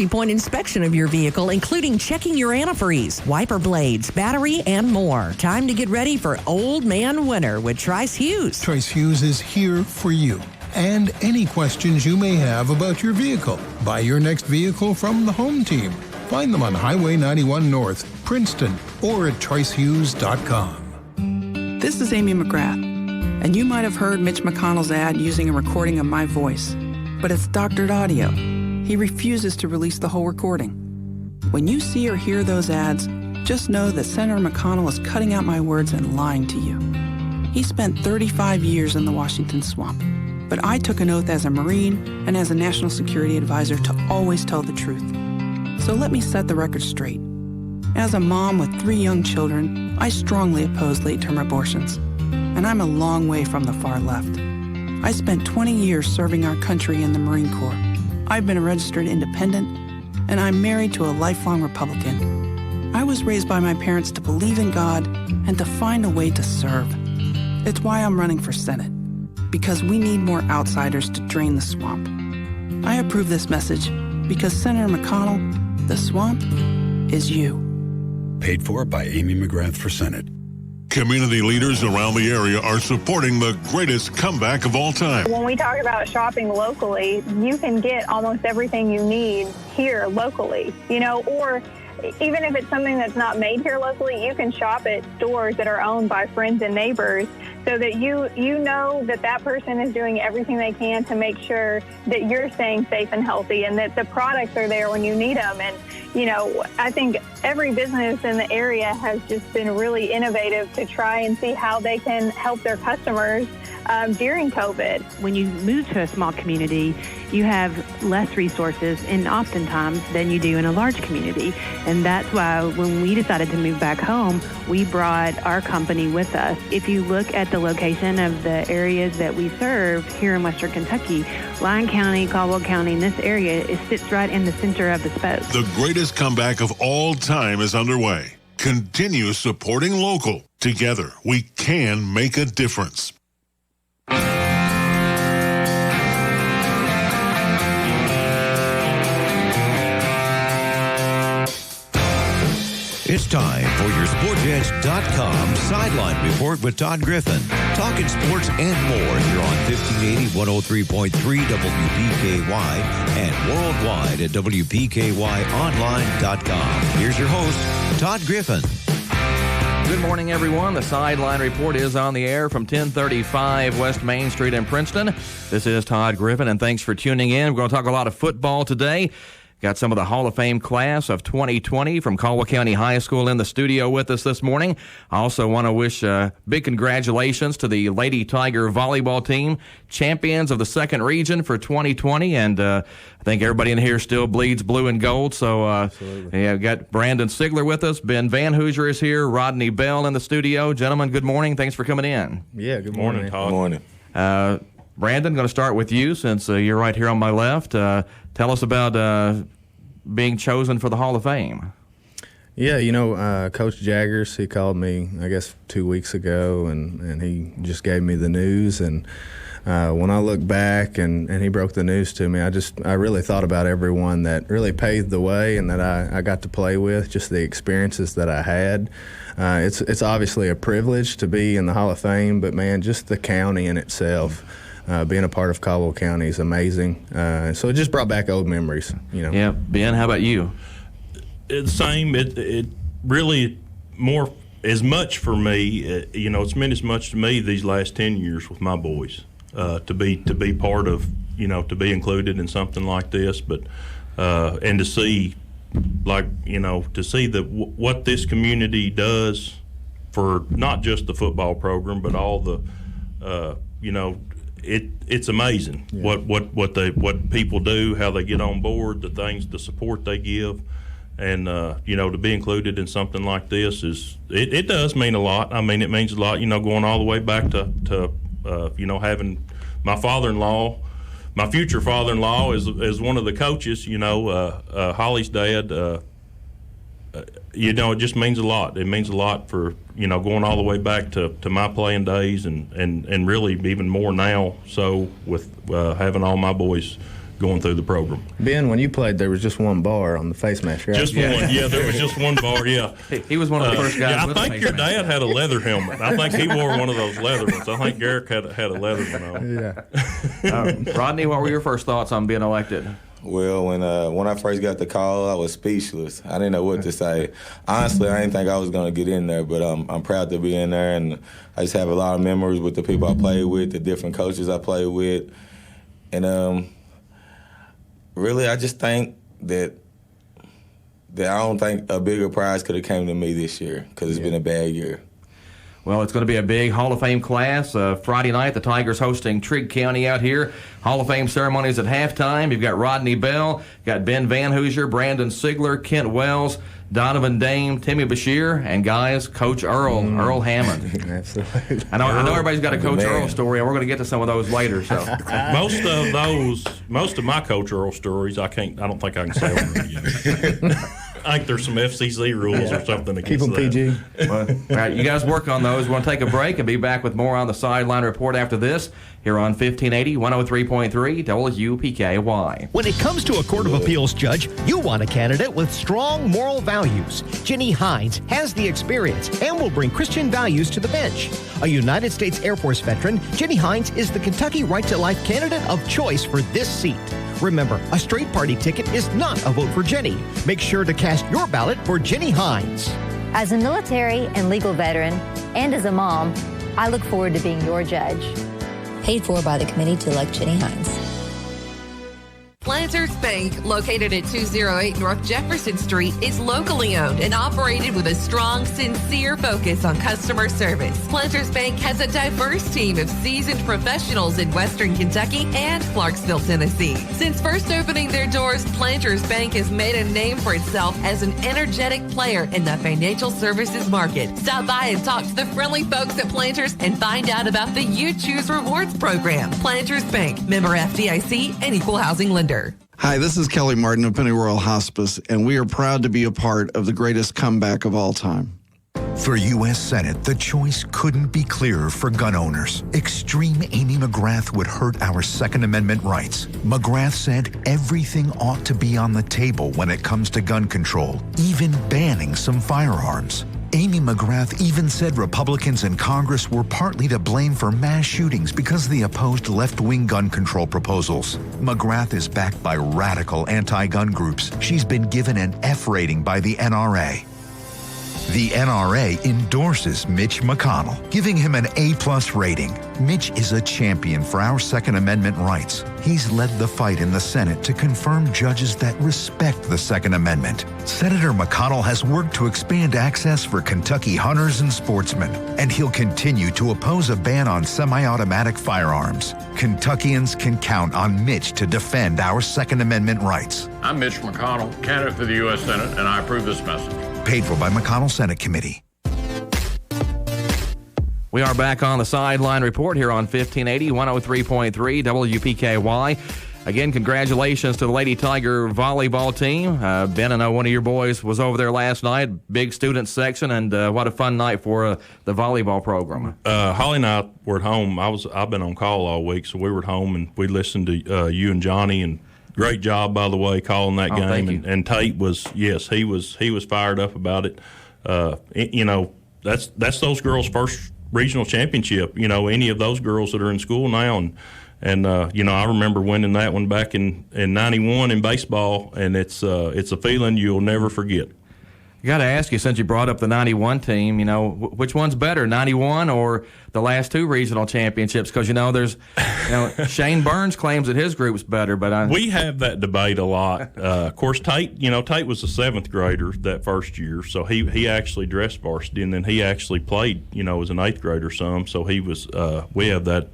Point inspection of your vehicle, including checking your antifreeze, wiper blades, battery, and more. Time to get ready for Old Man Winter with Trice Hughes. Trice Hughes is here for you and any questions you may have about your vehicle. Buy your next vehicle from the home team. Find them on Highway 91 North, Princeton, or at tricehughes.com. This is Amy McGrath, and you might have heard Mitch McConnell's ad using a recording of my voice, but it's doctored audio. He refuses to release the whole recording. When you see or hear those ads, just know that Senator McConnell is cutting out my words and lying to you. He spent 35 years in the Washington swamp, but I took an oath as a Marine and as a national security advisor to always tell the truth. So let me set the record straight. As a mom with 3 young children, I strongly oppose late-term abortions, and I'm a long way from the far left. I spent 20 years serving our country in the Marine Corps. I've been a registered independent, and I'm married to a lifelong Republican. I was raised by my parents to believe in God and to find a way to serve. It's why I'm running for Senate, because we need more outsiders to drain the swamp. I approve this message because Senator McConnell, the swamp is you. Paid for by Amy McGrath for Senate. Community leaders around the area are supporting the greatest comeback of all time. When we talk about shopping locally, you can get almost everything you need here locally, or even if it's something that's not made here locally, you can shop at stores that are owned by friends and neighbors so that you know that person is doing everything they can to make sure that you're staying safe and healthy and that the products are there when you need them. And, I think every business in the area has just been really innovative to try and see how they can help their customers during COVID. When you move to a small community, you have less resources and oftentimes than you do in a large community. And that's why when we decided to move back home, we brought our company with us. If you look at the location of the areas that we serve here in Western Kentucky, Lyon County, Caldwell County, in this area, it sits right in the center of the spoke. The greatest comeback of all time is underway. Continue supporting local. Together, we can make a difference. It's time for your SportsEdge.com Sideline Report with Todd Griffin. Talking sports and more here on 1580, 103.3 WPKY and worldwide at WPKYonline.com. Here's your host, Todd Griffin. Good morning, everyone. The Sideline Report is on the air from 1035 West Main Street in Princeton. This is Todd Griffin, and thanks for tuning in. We're going to talk a lot of football today. Got some of the Hall of Fame class of 2020 from Caldwell County High School in the studio with us this morning. I also want to wish big congratulations to the Lady Tiger volleyball team, champions of the second region for 2020. And I think everybody in here still bleeds blue and gold. So yeah, we've got Brandon Sigler with us. Ben Van Hoosier is here. Rodney Bell in the studio. Gentlemen, good morning. Thanks for coming in. Yeah, good morning, Todd. Good morning. Brandon, going to start with you since you're right here on my left. Tell us about being chosen for the Hall of Fame. Yeah, Coach Jaggers, he called me, I guess, 2 weeks ago, and he just gave me the news. And when I look back and he broke the news to me, I really thought about everyone that really paved the way and that I got to play with, just the experiences that I had. It's obviously a privilege to be in the Hall of Fame, but, man, just the county in itself. Being a part of Caldwell County is amazing. So it just brought back old memories, Yeah. Ben, how about you? It's the same. It really more as much for me. It's meant as much to me these last 10 years with my boys to be part of, to be included in something like this. But and to see, what this community does for not just the football program, but all the, It's amazing what people do, how they get on board, the support they give, and to be included in something like this it does mean a lot. I mean, it means a lot. Going all the way back to having my father-in-law, my future father-in-law, as one of the coaches. Holly's dad. It just means a lot. It means a lot for, going all the way back to my playing days and really even more now. So with having all my boys, going through the program. Ben, when you played, there was just one bar on the face mask, right? Just one. Yeah, there was just one bar. Yeah, he was one of the first guys. Yeah, I think your dad had a leather helmet. I think he wore one of those leather ones. I think Garrick had a leather one on. Yeah. Rodney, what were your first thoughts on being elected? Well, when I first got the call, I was speechless. I didn't know what to say. Honestly, I didn't think I was going to get in there, but I'm proud to be in there, and I just have a lot of memories with the people I played with, the different coaches I played with, and really, I just think that I don't think a bigger prize could have came to me this year because it's been a bad year. Well, it's going to be a big Hall of Fame class. Friday night, the Tigers hosting Trigg County out here. Hall of Fame ceremonies at halftime. You've got Rodney Bell, got Ben Van Hoosier, Brandon Sigler, Kent Wells, Donovan Dame, Timmy Bashir, and guys, Coach Earl Hammond. Absolutely. I know everybody's got a Coach Earl story, and we're going to get to some of those later. So most of my Coach Earl stories, I don't think I can say on radio. I think there's some FCC rules or something against Keep them PG. Well, all right, you guys work on those. We're going to take a break and be back with more on the Sideline Report after this here on 1580, 103.3 WPKY. When it comes to a Court of Appeals judge, you want a candidate with strong moral values. Jenny Hines has the experience and will bring Christian values to the bench. A United States Air Force veteran, Jenny Hines is the Kentucky Right to Life candidate of choice for this seat. Remember, a straight party ticket is not a vote for Jenny. Make sure to cast your ballot for Jenny Hines. As a military and legal veteran, and as a mom, I look forward to being your judge. Paid for by the committee to elect Jenny Hines. Planters Bank, located at 208 North Jefferson Street, is locally owned and operated with a strong, sincere focus on customer service. Planters Bank has a diverse team of seasoned professionals in Western Kentucky and Clarksville, Tennessee. Since first opening their doors, Planters Bank has made a name for itself as an energetic player in the financial services market. Stop by and talk to the friendly folks at Planters and find out about the You Choose Rewards program. Planters Bank, member FDIC, and equal housing lender. Hi, this is Kelly Martin of Pennyroyal Hospice, and we are proud to be a part of the greatest comeback of all time. For U.S. Senate, the choice couldn't be clearer for gun owners. Extreme Amy McGrath would hurt our Second Amendment rights. McGrath said everything ought to be on the table when it comes to gun control, even banning some firearms. Amy McGrath even said Republicans in Congress were partly to blame for mass shootings because they opposed left-wing gun control proposals. McGrath is backed by radical anti-gun groups. She's been given an F rating by the NRA. The NRA endorses Mitch McConnell, giving him an A+ rating. Mitch is a champion for our Second Amendment rights. He's led the fight in the Senate to confirm judges that respect the Second Amendment. Senator McConnell has worked to expand access for Kentucky hunters and sportsmen, and he'll continue to oppose a ban on semi-automatic firearms. Kentuckians can count on Mitch to defend our Second Amendment rights. I'm Mitch McConnell, candidate for the U.S. Senate, and I approve this message. Paid for by McConnell Senate Committee. We are back on the Sideline Report here on 1580, 103.3 WPKY. Again, congratulations to the Lady Tiger volleyball team. Ben, I know one of your boys was over there last night, big student section, and what a fun night for the volleyball program. Holly and I were at home. I've been on call all week, so we were at home, and we listened to you and Johnny, and great job, by the way, calling that game. Thank you. And Tate was, yes, he was fired up about it. That's those girls' first regional championship. Any of those girls that are in school now, and I remember winning that one back in '91 in baseball, and it's a feeling you'll never forget. I got to ask you, since you brought up the 91 team, which one's better, 91 or the last two regional championships? Because, there's, Shane Burns claims that his group's better, but we have that debate a lot. Of course, Tate was a seventh grader that first year, so he actually dressed varsity, and then he actually played, as an eighth grader some, so he was, we have that.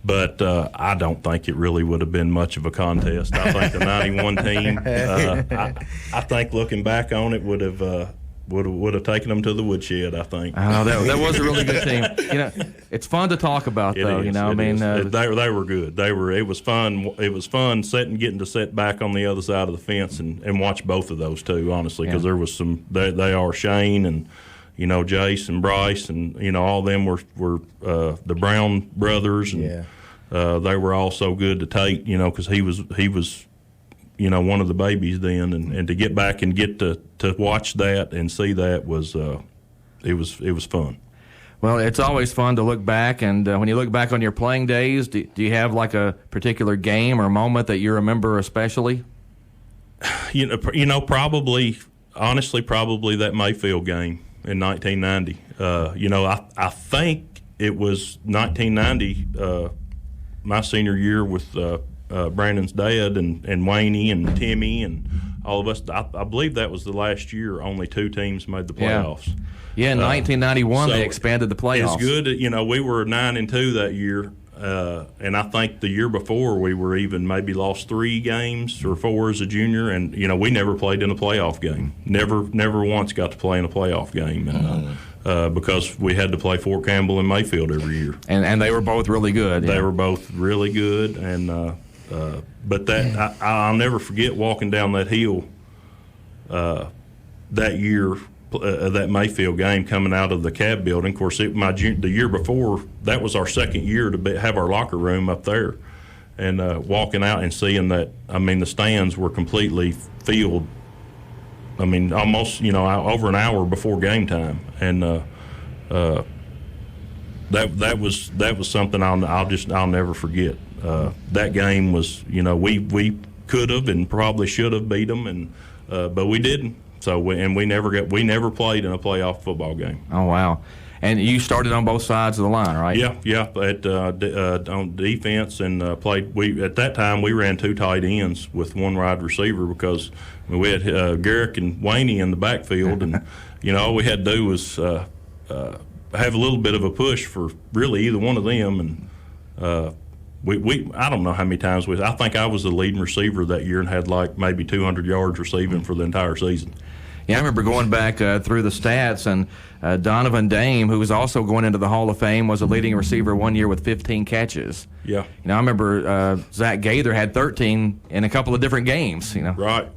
But I don't think it really would have been much of a contest. I think the 91 team, I think looking back on it, would have taken them to the woodshed, I think. Oh, that was a really good team. It's fun to talk about, though. They were good. It was fun. It was fun getting to sit back on the other side of the fence and watch both of those two, honestly, because there was some. They are Shane and Jace and Bryce and all of them were the Brown brothers and they were all so good to Tate, because he was one of the babies then, and to get back and get to watch that and see that was it was fun. Well, it's always fun to look back, and when you look back on your playing days, do you have like a particular game or moment that you remember especially? Probably that Mayfield game in 1990. I think it was 1990, my senior year with Brandon's dad and Wayne and Timmy and all of us. I believe that was the last year only 2 teams made the playoffs. Yeah, in 1991 so they expanded the playoffs. It's good. We were 9-2 that year, and I think the year before we were even maybe lost 3 games or 4 as a junior, and we never played in a playoff game. Never once got to play in a playoff game, and, because we had to play Fort Campbell and Mayfield every year. And they were both really good. They were both really good, and but that I'll never forget walking down that hill that year. That Mayfield game coming out of the Cab building. Of course, the year before, that was our second year to have our locker room up there. And walking out and seeing that, the stands were completely filled. Almost, over an hour before game time. And that was something I'll never forget. That game was, we could have and probably should have beat them, but we didn't. So we never played in a playoff football game. Oh wow! And you started on both sides of the line, right? Yeah. On defense and played. At that time we ran 2 tight ends with 1 wide receiver because we had Garrick and Wayne in the backfield, and all we had to do was have a little bit of a push for really either one of them, and I don't know how many times I think I was the leading receiver that year and had like maybe 200 yards receiving for the entire season. Yeah, I remember going back through the stats, and Donovan Dame, who was also going into the Hall of Fame, was a leading receiver one year with 15 catches. Yeah. I remember Zach Gaither had 13 in a couple of different games. Right.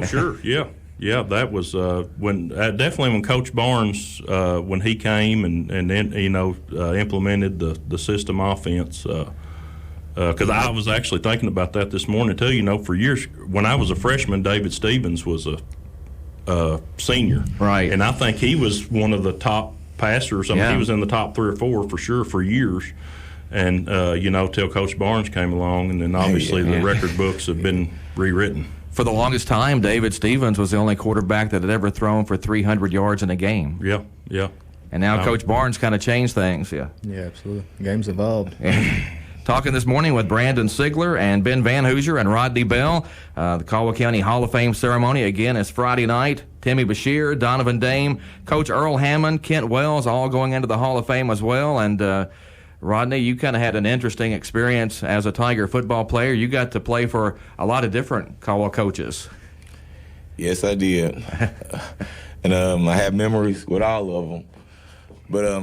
Sure. Yeah. That was definitely when Coach Barnes when he came and then implemented the system offense. Because I was actually thinking about that this morning too. For years when I was a freshman, David Stevens was a senior, right? And I think he was one of the top passers. He was in the top 3 or 4 for sure for years. And till Coach Barnes came along, and then obviously the record books have been rewritten. For the longest time, David Stevens was the only quarterback that had ever thrown for 300 yards in a game. Yeah. And now Coach Barnes kind of changed things. Yeah, absolutely. The game's evolved. Talking this morning with Brandon Sigler and Ben Van Hoosier and Rodney Bell. The Caldwell County Hall of Fame ceremony, again, is Friday night. Timmy Bashir, Donovan Dame, Coach Earl Hammond, Kent Wells, all going into the Hall of Fame as well. And Rodney, you kind of had an interesting experience as a Tiger football player. You got to play for a lot of different Caldwell coaches. Yes, I did. And I have memories with all of them. But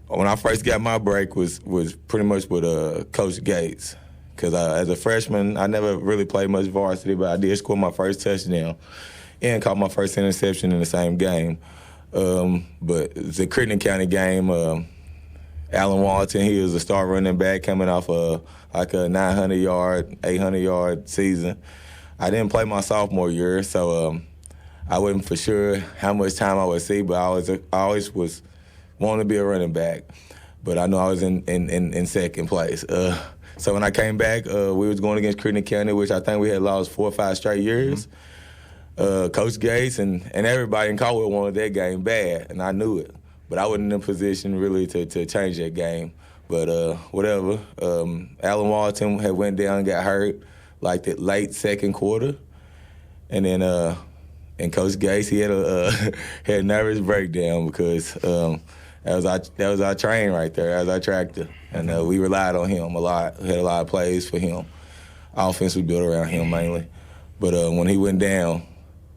when I first got my break was pretty much with Coach Gates. Because as a freshman, I never really played much varsity, but I did score my first touchdown and caught my first interception in the same game. But the Crittenden County game, Alan Walton, he was a star running back coming off like a 900-yard, 800-yard season. I didn't play my sophomore year, so I wasn't for sure how much time I would see, but I always was wanting to be a running back. But I know I was in second place. So when I came back, we was going against Crittenden County, which I think we had lost 4 or 5 straight years. Coach Gates and everybody in Caldwell wanted that game bad, and I knew it. But I wasn't in a position really to change that game. But whatever. Alan Walton had went down and got hurt like the late second quarter. And then and Coach Gates, he had a nervous breakdown because that was our train right there. That was our tractor. And we relied on him a lot. We had a lot of plays for him. Offense was built around him mainly. But when he went down,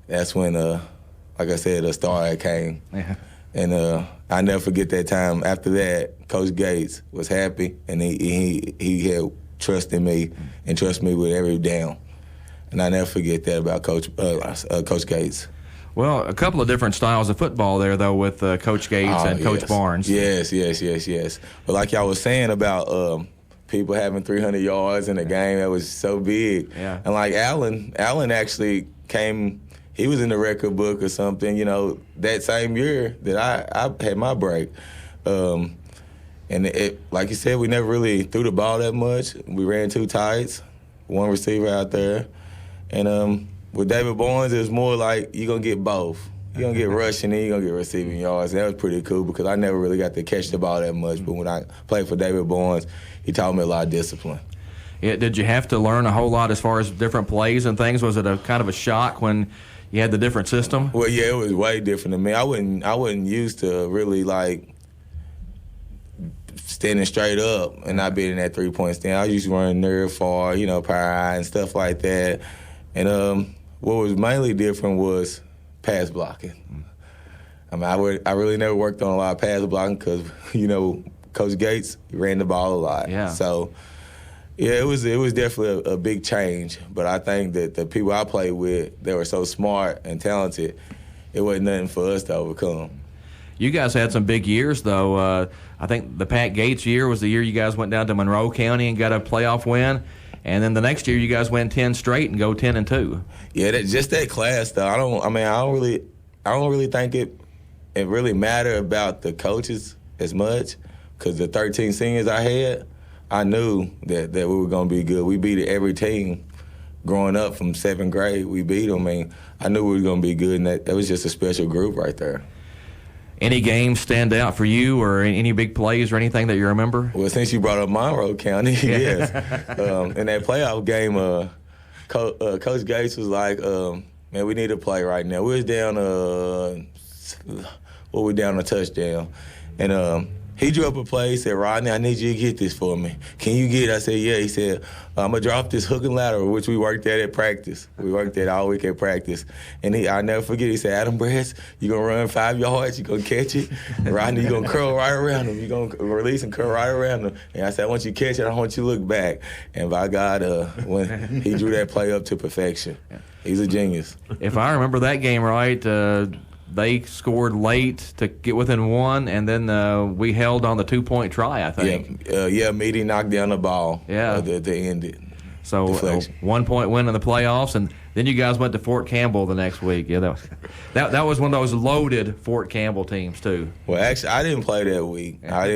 that's when, like I said, the star came. Yeah. And I never forget that time. After that, Coach Gates was happy, and he had trust in me and trust me with every down. And I never forget that about Coach Gates. Well, a couple of different styles of football there, though, with Coach Gates and Coach Barnes. Yes. But like y'all was saying about people having 300 yards in a game that was so big. Yeah. And like Allen actually came. He was in the record book or something, that same year that I had my break. And it, like you said, we never really threw the ball that much. We ran 2 tights, 1 receiver out there. And with David Barnes, it was more like you're going to get both. You're going to get rushing and you're going to get receiving yards. And that was pretty cool because I never really got to catch the ball that much. But when I played for David Barnes, he taught me a lot of discipline. Yeah, did you have to learn a whole lot as far as different plays and things? Was it a kind of a shock when you had the different system? Well, yeah, it was way different than me. I wasn't used to really like standing straight up and not being in that 3-point stand. I used to run nerve far, power eye and stuff like that. And what was mainly different was pass blocking. I mean, I really never worked on a lot of pass blocking because, Coach Gates ran the ball a lot. Yeah. So, yeah, it was definitely a big change. But I think that the people I played with, they were so smart and talented, it wasn't nothing for us to overcome. You guys had some big years, though. I think the Pat Gates year was the year you guys went down to Monroe County and got a playoff win. And then the next year you guys win 10 straight and go 10-2. Yeah, just that class, though. I don't really think it really mattered about the coaches as much because the 13 seniors I had, I knew that we were going to be good. We beat every team growing up from 7th grade. We beat them. I knew we were going to be good, and that was just a special group right there. Any games stand out for you or any big plays or anything that you remember? Well, since you brought up Monroe County, yes. In that playoff game, Coach Gates was like, man, we need to play right now. We was down down a touchdown. And he drew up a play. He said, Rodney, I need you to get this for me. Can you get it? I said, yeah. He said, I'm going to drop this hook and lateral, which we worked at practice. We worked at all week at practice. And I'll never forget, he said, Adam Brass, you're going to run 5 yards, you're going to catch it. And Rodney, you're going to curl right around him. You're going to release and curl right around him. And I said, I want you to catch it. I want you to look back. And by God, when he drew that play up to perfection. He's a genius. If I remember that game right, they scored late to get within 1, and then we held on the 2-point try, I think. Yeah, Meaty knocked down the ball to end it. So 1-point win in the playoffs, and then you guys went to Fort Campbell the next week. Yeah, that was one of those loaded Fort Campbell teams, too. Well, actually, I didn't play that week. I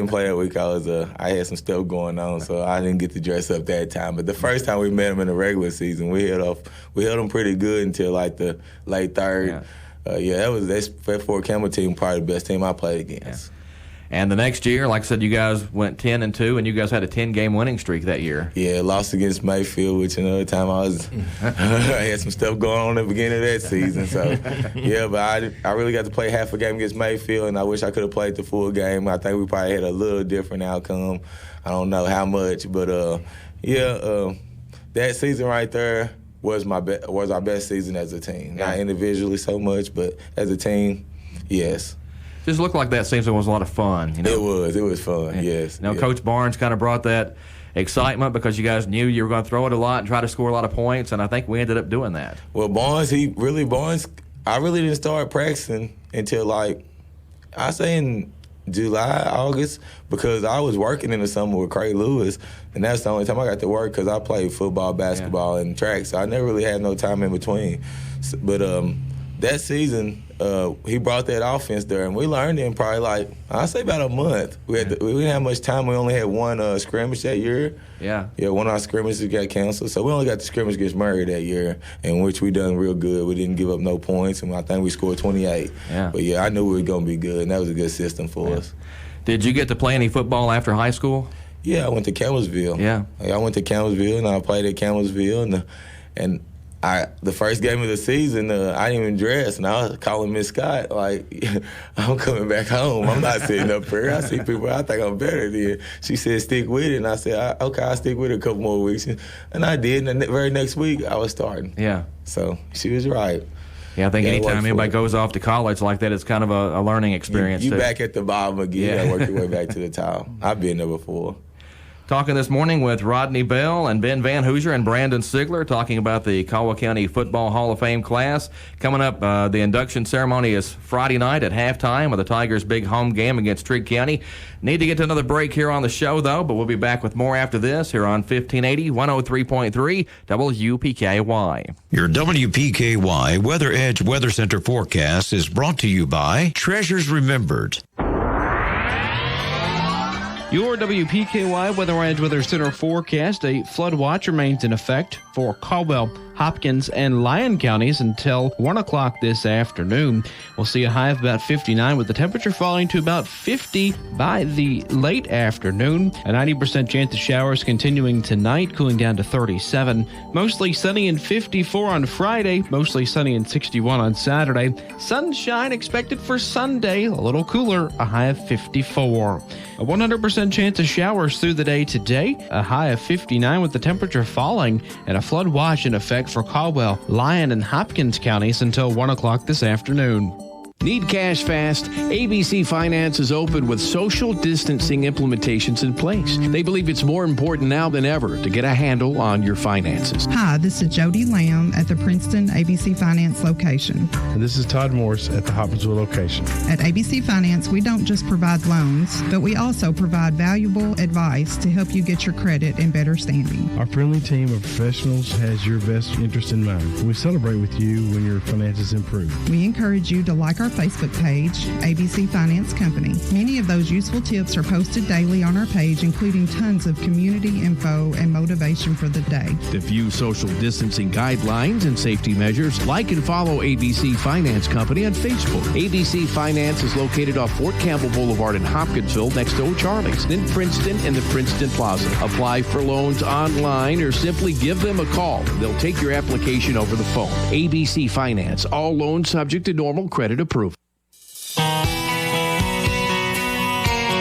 had some stuff going on, so I didn't get to dress up that time. But the first time we met them in the regular season, we held them pretty good until like the late third. Yeah. That Fort Campbell team probably the best team I played against. Yeah. And the next year, like I said, you guys went 10-2, and you guys had a 10-game winning streak that year. Yeah, lost against Mayfield, which another time I had some stuff going on at the beginning of that season. So, yeah, but I really got to play half a game against Mayfield, and I wish I could have played the full game. I think we probably had a little different outcome. I don't know how much, but that season right there was our best season as a team. Not individually so much, but as a team, yes. Just looked like that season was a lot of fun. It was fun, yes. Coach Barnes kind of brought that excitement because you guys knew you were going to throw it a lot and try to score a lot of points, and I think we ended up doing that. Well, Barnes, I really didn't start practicing until I say in July, August, because I was working in the summer with Craig Lewis, and that's the only time I got to work because I played football, basketball, and track, so I never really had no time in between. But that season, he brought that offense there, and we learned in probably I'd say about a month. We didn't have much time. We only had one scrimmage that year. Yeah, one of our scrimmages got canceled, so we only got the scrimmage against Murray that year, in which we done real good. We didn't give up no points, and I think we scored 28. Yeah. But I knew we were gonna be good, and that was a good system for us. Did you get to play any football after high school? Yeah, I went to Campbellsville. Yeah, I went to Campbellsville, and I played at Campbellsville, and the first game of the season, I didn't even dress, and I was calling Miss Scott, I'm coming back home. I'm not sitting up here. I see people, I think I'm better than. She said, stick with it, and I said, okay, I'll stick with it a couple more weeks. And I did, and the very next week, I was starting. Yeah. So she was right. Yeah, I think anytime anybody goes off to college like that, it's kind of a learning experience. You back at the bottom again. Yeah. Work your way back to the top. I've been there before. Talking this morning with Rodney Bell and Ben Van Hoosier and Brandon Sigler, talking about the Caldwell County Football Hall of Fame class. Coming up, the induction ceremony is Friday night at halftime with the Tigers' big home game against Trigg County. Need to get to another break here on the show, though, but we'll be back with more after this here on 1580, 103.3 WPKY. Your WPKY Weather Edge Weather Center forecast is brought to you by Treasures Remembered. Your WPKY Weather Edge Weather Center forecast: a flood watch remains in effect for Caldwell, Hopkins, and Lyon counties until 1 o'clock this afternoon. We'll see a high of about 59 with the temperature falling to about 50 by the late afternoon. A 90% chance of showers continuing tonight, cooling down to 37. Mostly sunny and 54 on Friday, mostly sunny and 61 on Saturday. Sunshine expected for Sunday, a little cooler, a high of 54. A 100% chance of showers through the day today, a high of 59 with the temperature falling, and a flood watch in effect for Caldwell, Lyon, and Hopkins counties until 1 o'clock this afternoon. Need cash fast? ABC Finance is open with social distancing implementations in place. They believe it's more important now than ever to get a handle on your finances. Hi, this is Jody Lamb at the Princeton ABC Finance location. And this is Todd Morris at the Hopkinsville location. At ABC Finance, we don't just provide loans, but we also provide valuable advice to help you get your credit in better standing. Our friendly team of professionals has your best interest in mind. We celebrate with you when your finances improve. We encourage you to like our Facebook page, ABC Finance Company. Many of those useful tips are posted daily on our page, including tons of community info and motivation for the day. To view social distancing guidelines and safety measures, like and follow ABC Finance Company on Facebook. ABC Finance is located off Fort Campbell Boulevard in Hopkinsville next to O'Charlie's, in Princeton and the Princeton Plaza. Apply for loans online or simply give them a call. They'll take your application over the phone. ABC Finance, all loans subject to normal credit approval.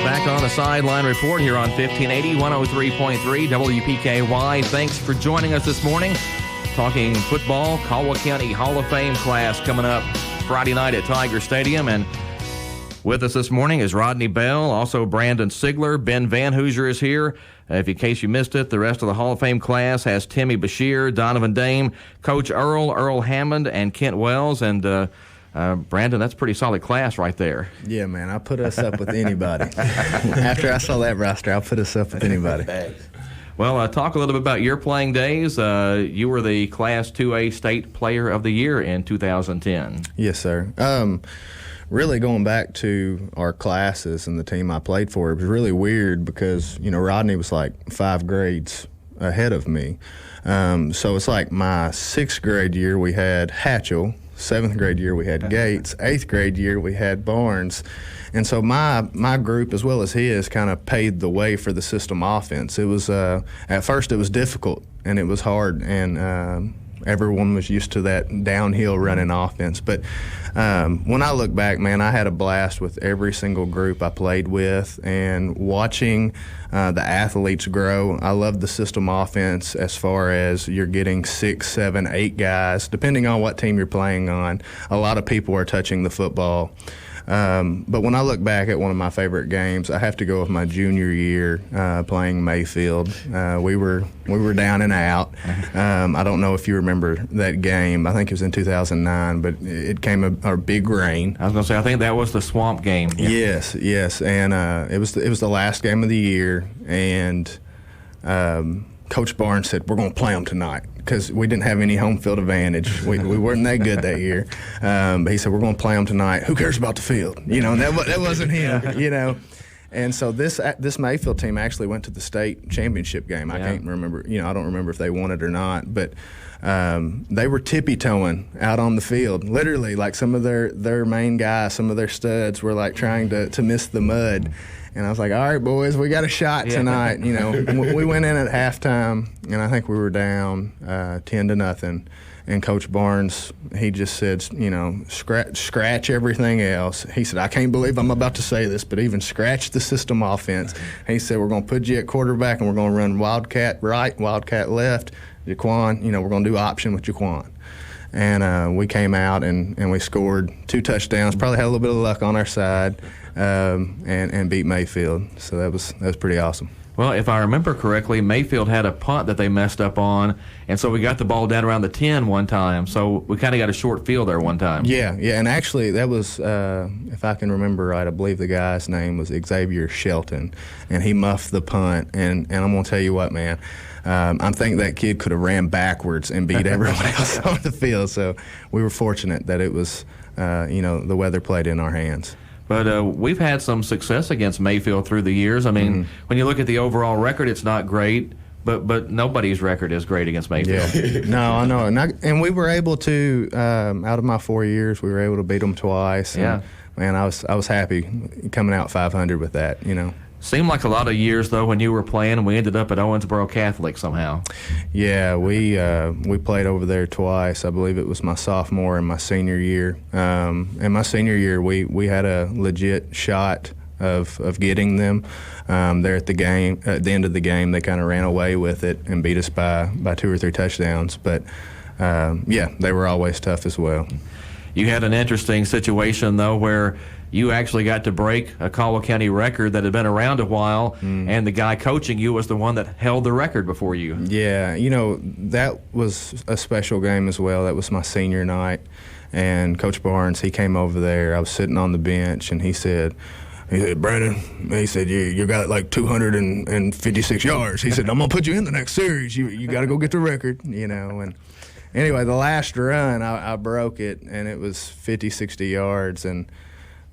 Back on the Sideline Report here on 1580, 103.3 WPKY. Thanks for joining us this morning. Talking football, Caldwell County Hall of Fame class coming up Friday night at Tiger Stadium. And with us this morning is Rodney Bell, also Brandon Sigler. Ben Van Hoosier is here. In case you missed it, the rest of the Hall of Fame class has Timmy Bashir, Donovan Dame, Coach Earl Hammond, and Kent Wells. And Brandon, that's a pretty solid class right there. Yeah, man, I'll put us up with anybody. After I saw that roster, I'll put us up with anybody. Well, talk a little bit about your playing days. You were the Class 2A State Player of the Year in 2010. Yes, sir. Really going back to our classes and the team I played for, it was really weird because, Rodney was like 5 grades ahead of me. So it's like my 6th grade year we had Hatchell, 7th grade year we had Gates, 8th grade year we had Barnes. And so my group, as well as his, kind of paved the way for the system offense. It was, at first it was difficult and it was hard, and everyone was used to that downhill running offense. But when I look back, man, I had a blast with every single group I played with, and watching the athletes grow. I love the system offense as far as you're getting 6, 7, 8 guys, depending on what team you're playing on. A lot of people are touching the football. But when I look back at one of my favorite games, I have to go with my junior year playing Mayfield. We were down and out. I don't know if you remember that game. I think it was in 2009, but it came a big rain. I was going to say, I think that was the swamp game. Yeah. Yes, and it was the last game of the year, and Coach Barnes said, "We're going to play them tonight," because we didn't have any home field advantage. We weren't that good that year. But he said, "We're going to play them tonight. Who cares about the field?" And that wasn't him, And so this Mayfield team actually went to the state championship game. Yeah. I can't remember, I don't remember if they won it or not, but they were tippy-toeing out on the field. Literally, like some of their main guys, some of their studs were like trying to miss the mud. And I was like, all right, boys, we got a shot tonight. We went in at halftime, and I think we were down 10-0. And Coach Barnes, he just said, scratch everything else. He said, I can't believe I'm about to say this, but even scratch the system offense. He said, we're going to put you at quarterback, and we're going to run Wildcat right, Wildcat left. Jaquan, we're going to do option with Jaquan. And we came out and we scored 2 touchdowns, probably had a little bit of luck on our side, and beat Mayfield. So that was pretty awesome. Well, if I remember correctly, Mayfield had a punt that they messed up on, and so we got the ball down around the 10 one time. So we kind of got a short field there one time. Yeah, and actually that was, if I can remember right, I believe the guy's name was Xavier Shelton, and he muffed the punt. And I'm going to tell you what, man, I think that kid could have ran backwards and beat everyone else on the field. So we were fortunate that it was, the weather played in our hands. But we've had some success against Mayfield through the years. I mean, when you look at the overall record, it's not great, but nobody's record is great against Mayfield. Yeah. No, I know. And we were able to, out of my 4 years, we were able to beat them twice. Yeah. And, man, I was happy coming out 500 with that, Seemed like a lot of years, though, when you were playing, we ended up at Owensboro Catholic somehow. Yeah, we played over there twice. I believe it was my sophomore and my senior year. In my senior year, we had a legit shot of getting them. There at the game, at the end of the game, they kind of ran away with it and beat us by 2 or 3 touchdowns. But, they were always tough as well. You had an interesting situation, though, where you actually got to break a Caldwell County record that had been around a while, and the guy coaching you was the one that held the record before you. Yeah, that was a special game as well. That was my senior night, and Coach Barnes, he came over there. I was sitting on the bench, and he said, Brandon, he said, you got like 256 yards. He said, I'm going to put you in the next series. You got to go get the record, and anyway, the last run, I broke it, and it was 50, 60 yards, and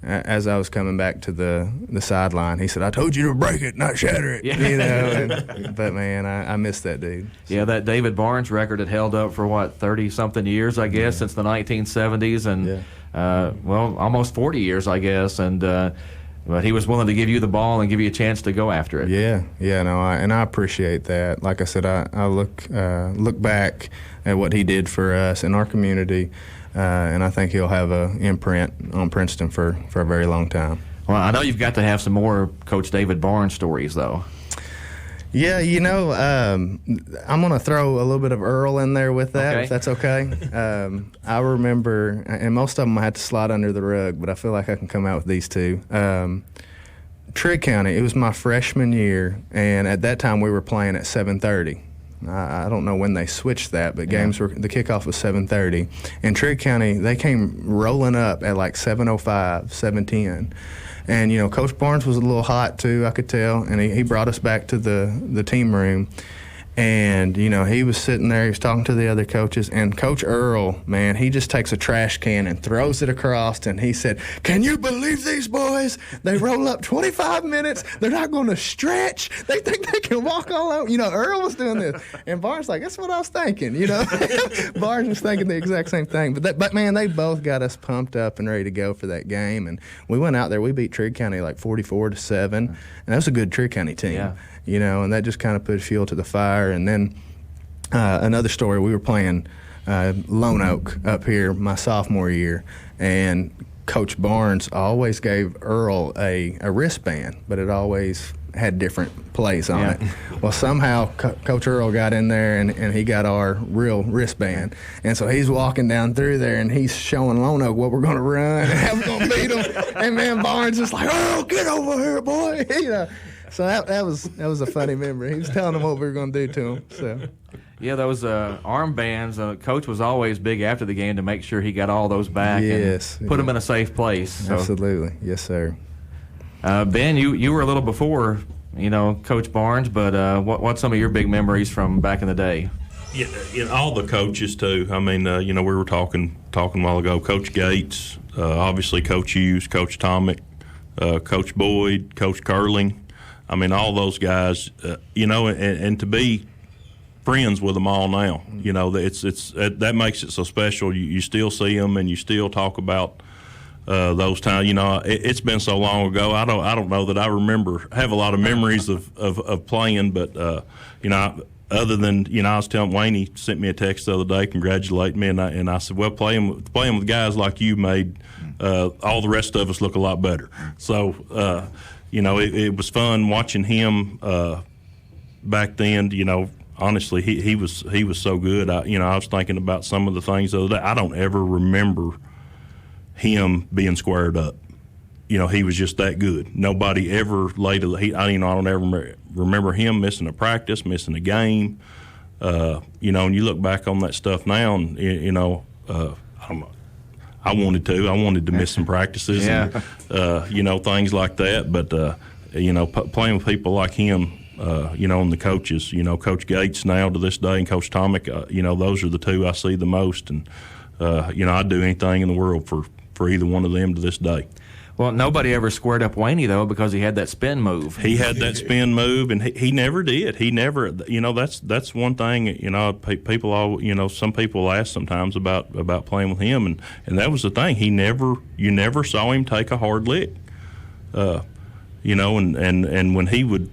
as I was coming back to the sideline, he said, I told you to break it, not shatter it. Yeah. But, man, I missed that dude. Yeah, that David Barnes record had held up for, 30-something years, I guess, since the 1970s, and, almost 40 years, I guess, and but he was willing to give you the ball and give you a chance to go after it. I appreciate that. Like I said, I look back at what he did for us in our community, and I think he'll have an imprint on Princeton for a very long time. Well, I know you've got to have some more Coach David Barnes stories, though. Yeah, I'm going to throw a little bit of Earl in there with that, if that's okay. I remember, and most of them I had to slide under the rug, but I feel like I can come out with these two. Trigg County, it was my freshman year, and at that time we were playing at 7:30. I don't know when they switched that, but the kickoff was 7:30. And Trigg County, they came rolling up at like 7:05, 7:10. And, Coach Barnes was a little hot, too, I could tell. And he brought us back to the team room. And, he was sitting there. He was talking to the other coaches. And Coach Earl, man, he just takes a trash can and throws it across. And he said, can you believe these boys? They roll up 25 minutes. They're not going to stretch. They think they can walk all over. Earl was doing this. And Barnes like, that's what I was thinking, Barnes was thinking the exact same thing. But man, they both got us pumped up and ready to go for that game. And we went out there. We beat Trigg County like 44-7. And that was a good Trigg County team. Yeah. And that just kind of put fuel to the fire. And then another story, we were playing Lone Oak up here my sophomore year, and Coach Barnes always gave Earl a wristband, but it always had different plays on it. Well, somehow Coach Earl got in there, and he got our real wristband. And so he's walking down through there, and he's showing Lone Oak what we're going to run and how we're going to beat them. And, man, Barnes is like, Earl, get over here, boy. So that was a funny memory. He was telling them what we were going to do to him. So. Yeah, those armbands, Coach was always big after the game to make sure he got all those back and put them in a safe place. So. Absolutely. Yes, sir. Ben, you were a little before, Coach Barnes, but what's some of your big memories from back in the day? Yeah, all the coaches, too. I mean, we were talking a while ago. Coach Gates, obviously Coach Hughes, Coach Tomic, Coach Boyd, Coach Curling. I mean, all those guys, and to be friends with them all now, it's that makes it so special. You still see them and you still talk about those times. It's been so long ago. I don't know that I have a lot of memories of playing, but other than I was telling Wayne, he sent me a text the other day congratulating me, and I said, well, playing with guys like you made all the rest of us look a lot better. So. It was fun watching him back then. Honestly, he was so good. I was thinking about some of the things the other day. I don't ever remember him being squared up. he was just that good. Nobody ever laid a I don't ever remember him missing a practice, missing a game. And you look back on that stuff now, and I wanted to miss some practices, and things like that. But playing with people like him, and the coaches, Coach Gates now to this day, and Coach Tomic, those are the two I see the most, and I'd do anything in the world for either one of them to this day. Well, nobody ever squared up Waney, though, because he had that spin move. He had that spin move, and he never did. He never, that's one thing, people all, some people ask sometimes about playing with him, and that was the thing. You never saw him take a hard lick, and when he would,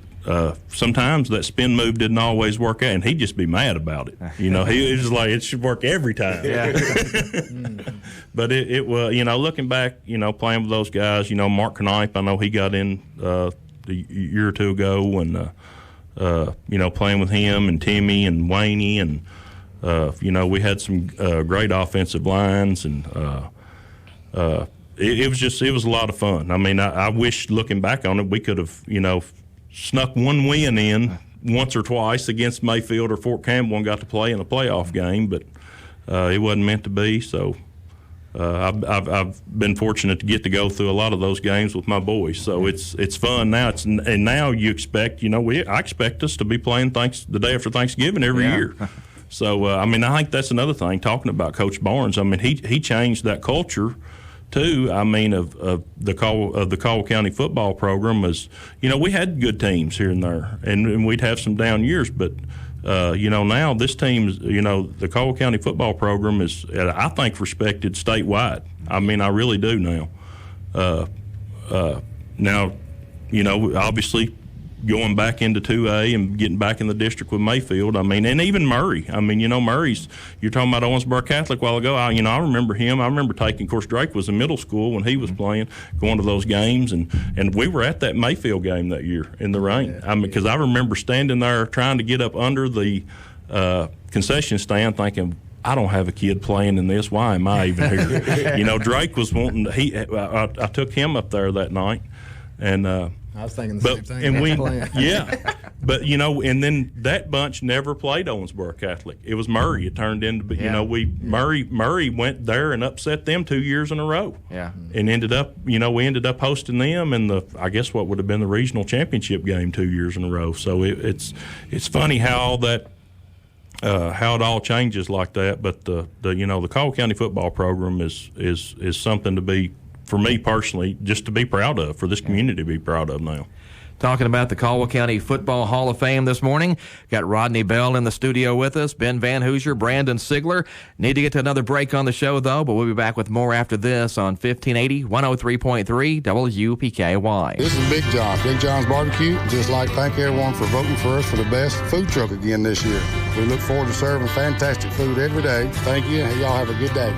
sometimes that spin move didn't always work out, and he'd just be mad about it. He was like, it should work every time. Yeah. But it was, looking back, playing with those guys, Mark Knipe, I know he got in a year or two ago, and, playing with him and Timmy and Waney, and, we had some great offensive lines, and it was a lot of fun. I mean, I wish, looking back on it, we could have, snuck one win in once or twice against Mayfield or Fort Campbell and got to play in a playoff game, but it wasn't meant to be. So I've been fortunate to get to go through a lot of those games with my boys. So it's fun now. And now you expect, I expect us to be playing the day after Thanksgiving every year. So I think that's another thing. Talking about Coach Barnes, he changed that culture too. of the Caldwell County football program is, we had good teams here and there, and we'd have some down years, but now this team, the Caldwell County football program is, I think, respected statewide. I really do now. Now, obviously going back into 2A and getting back in the district with Mayfield, and even Murray. Murray's, you're talking about Owensboro Catholic a while ago. I remember him. I remember taking, of course, Drake was in middle school when he was playing, going to those games, and we were at that Mayfield game that year in the rain. Because I remember standing there trying to get up under the concession stand thinking, I don't have a kid playing in this. Why am I even here? Drake was wanting, I took him up there that night, and I was thinking the same thing. But and then that bunch never played Owensboro Catholic. It was Murray. It turned into, Murray went there and upset them 2 years in a row. Yeah, and ended up, we ended up hosting them in I guess what would have been the regional championship game 2 years in a row. So it's funny how all that. How it all changes like that, but the Caldwell County football program is something to be, for me personally, just to be proud of, for this community to be proud of now. Talking about the Caldwell County Football Hall of Fame this morning. Got Rodney Bell in the studio with us, Ben Van Hoosier, Brandon Sigler. Need to get to another break on the show, though, but we'll be back with more after this on 1580, 103.3 WPKY. This is Big John, Big John's Barbecue. Just like to thank everyone for voting for us for the best food truck again this year. We look forward to serving fantastic food every day. Thank you, and y'all have a good day.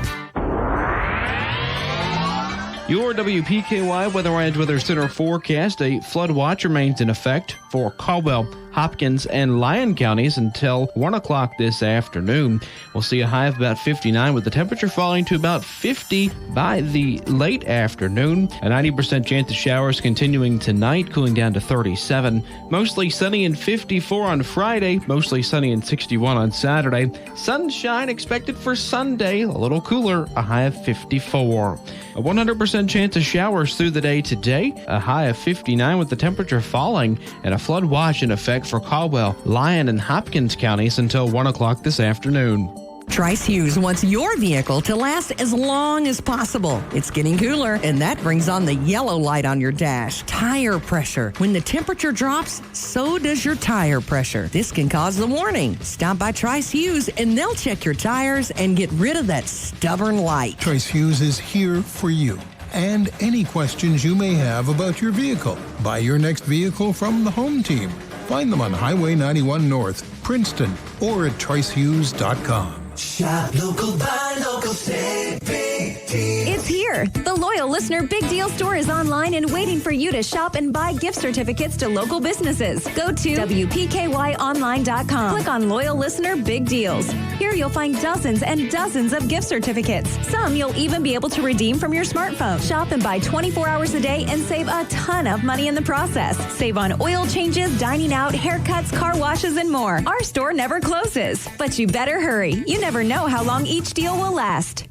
Your WPKY Weather Center forecast: a flood watch remains in effect for Caldwell, Hopkins, and Lyon counties until 1 o'clock this afternoon. We'll see a high of about 59 with the temperature falling to about 50 by the late afternoon. A 90% chance of showers continuing tonight, cooling down to 37. Mostly sunny and 54 on Friday, mostly sunny and 61 on Saturday. Sunshine expected for Sunday, a little cooler, a high of 54. A 100% chance of showers through the day today, a high of 59 with the temperature falling, and a flood watch in effect for Caldwell, Lyon, and Hopkins counties until 1 o'clock this afternoon. Trice Hughes wants your vehicle to last as long as possible. It's getting cooler, and that brings on the yellow light on your dash. Tire pressure. When the temperature drops, so does your tire pressure. This can cause the warning. Stop by Trice Hughes, and they'll check your tires and get rid of that stubborn light. Trice Hughes is here for you and any questions you may have about your vehicle. Buy your next vehicle from the home team. Find them on Highway 91 North, Princeton, or at tricehughes.com. Shop local, buy local, save big deals. It's here. The Loyal Listener Big Deal Store is online and waiting for you to shop and buy gift certificates to local businesses. Go to WPKYonline.com. Click on Loyal Listener Big Deals. Here you'll find dozens and dozens of gift certificates. Some you'll even be able to redeem from your smartphone. Shop and buy 24 hours a day and save a ton of money in the process. Save on oil changes, dining out, haircuts, car washes, and more. Our store never closes. But you better hurry. You never know how long each deal will last.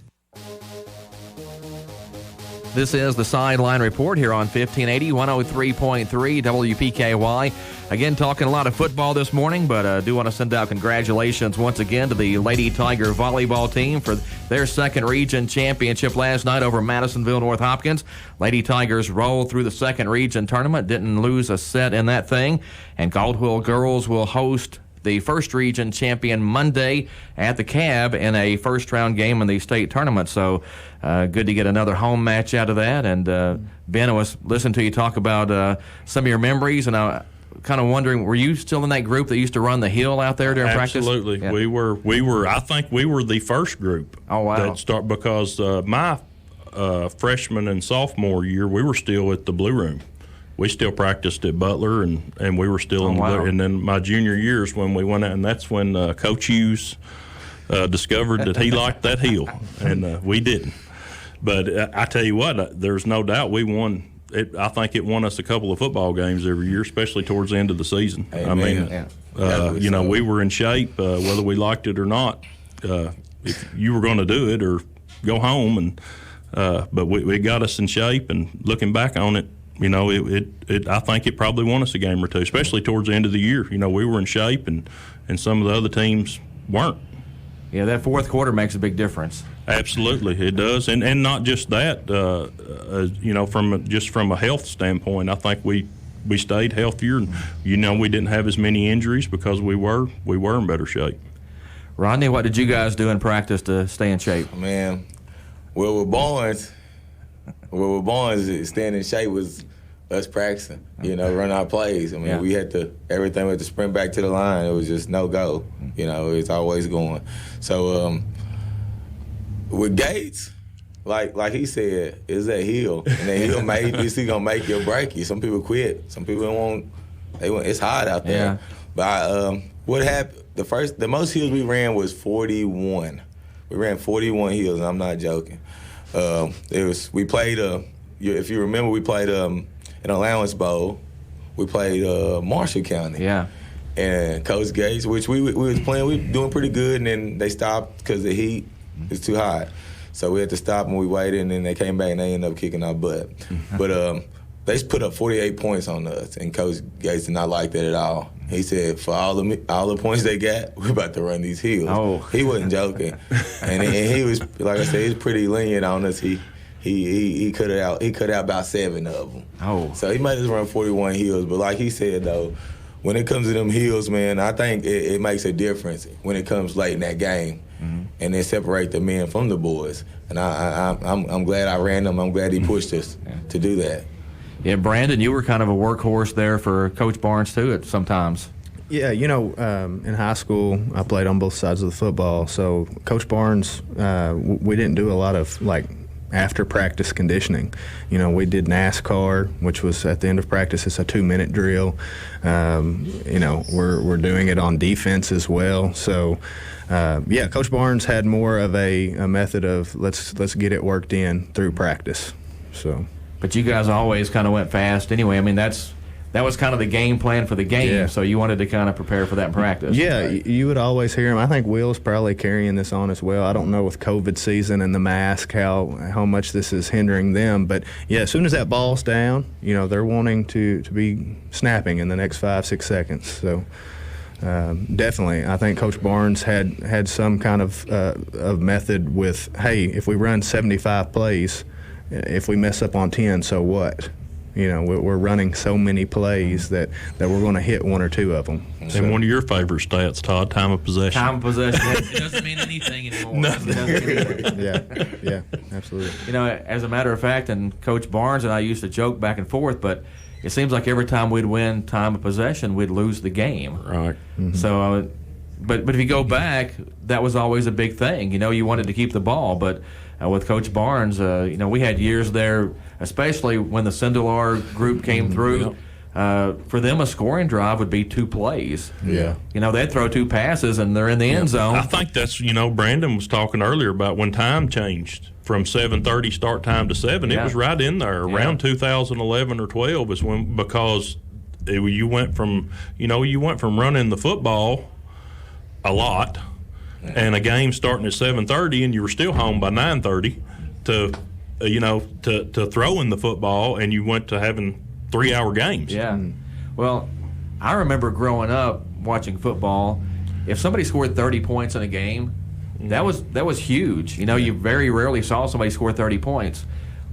This is the Sideline Report here on 1580, 103.3 WPKY. Again, talking a lot of football this morning, but I do want to send out congratulations once again to the Lady Tiger volleyball team for their second region championship last night over Madisonville North Hopkins. Lady Tigers rolled through the second region tournament, didn't lose a set in that thing, and Caldwell girls will host the first region champion Monday at the Cab in a first-round game in the state tournament. So good to get another home match out of that. And Ben, I was listening to you talk about some of your memories, and I kind of wondering, were you still in that group that used to run the hill out there during practice? Absolutely. Yeah. We were. I think we were the first group. Oh, wow. That start, because my freshman and sophomore year, we were still at the Blue Room. We still practiced at Butler, and we were still in the Blue. And then my junior years when we went out, and that's when Coach Hughes discovered that he liked that hill, and we didn't. But I tell you what, there's no doubt we won. I think it won us a couple of football games every year, especially towards the end of the season. Amen. I mean, you know, we were in shape, whether we liked it or not. If you were going to do it or go home, and but we got us in shape. And looking back on it, you know, I think it probably won us a game or two, especially towards the end of the year. You know, we were in shape, and some of the other teams weren't. Yeah, that fourth quarter makes a big difference. Absolutely, it does, and not just that. You know, from a health standpoint, I think we stayed healthier, and you know, we didn't have as many injuries because we were in better shape. Rodney, what did you guys do in practice to stay in shape? Man, well, with Barnes, staying in shape was us practicing. You know, run our plays. I mean, we had to sprint back to the line. It was just no go. You know, it's always going. So. With Gates, like he said, is that hill, and that hill is gonna make you or break you. Some people quit. Some people won't. It's hard out there. Yeah. But what happened? The most hills we ran was 41. We ran 41 hills, and I'm not joking. We played. If you remember, we played an allowance bowl. We played Marshall County. Yeah. And Coach Gates, which we was playing, we were doing pretty good, and then they stopped because the heat. It's too hot. So we had to stop, and we waited, and then they came back, and they ended up kicking our butt. But they put up 48 points on us, and Coach Gates did not like that at all. He said, for all the points they got, we're about to run these hills. Oh. He wasn't joking. and he was, like I said, he was pretty lenient on us. He cut out about 7 of them. Oh. So he might just run 41 hills. But like he said, though, when it comes to them hills, man, I think it makes a difference when it comes late in that game. Mm-hmm. And then separate the men from the boys. And I'm glad I ran them. I'm glad he pushed us to do that. Yeah, Brandon, you were kind of a workhorse there for Coach Barnes, too, at sometimes. Yeah, you know, in high school, I played on both sides of the football. So Coach Barnes, we didn't do a lot of, after practice conditioning. You know, we did NASCAR, which was at the end of practice. It's a 2-minute drill. You know, we're doing it on defense as well. So, Coach Barnes had more of a method of let's get it worked in through practice. So, but you guys always kind of went fast anyway. I mean, that was kind of the game plan for the game, so you wanted to kind of prepare for that in practice. Yeah, you would always hear him. I think Will's probably carrying this on as well. I don't know with COVID season and the mask how much this is hindering them. But, yeah, as soon as that ball's down, you know, they're wanting to be snapping in the next 5-6 seconds. So, definitely, I think Coach Barnes had some kind of method with, hey, if we run 75 plays, if we mess up on 10, so what? You know, we're running so many plays that we're going to hit 1 or 2 of them. And one of your favorite stats, Todd, time of possession. Time of possession. It doesn't mean anything anymore. Nothing. Yeah, absolutely. You know, as a matter of fact, and Coach Barnes and I used to joke back and forth, but it seems like every time we'd win time of possession, we'd lose the game. Right. Mm-hmm. So, but if you go back, that was always a big thing. You know, you wanted to keep the ball, but with Coach Barnes, we had years there, especially when the Sindelar group came through. For them, a scoring drive would be 2 plays. Yeah. They'd throw 2 passes and they're in the end zone. I think that's, Brandon was talking earlier about when time changed from 7:30 start time to 7. It was right in there around 2011 or 12 is when, because you went from running the football a lot and a game starting at 7:30 and you were still home by 9:30 to throwing the football, and you went to having 3-hour games. Yeah. Well, I remember growing up watching football. If somebody scored 30 points in a game, that was huge. You very rarely saw somebody score 30 points.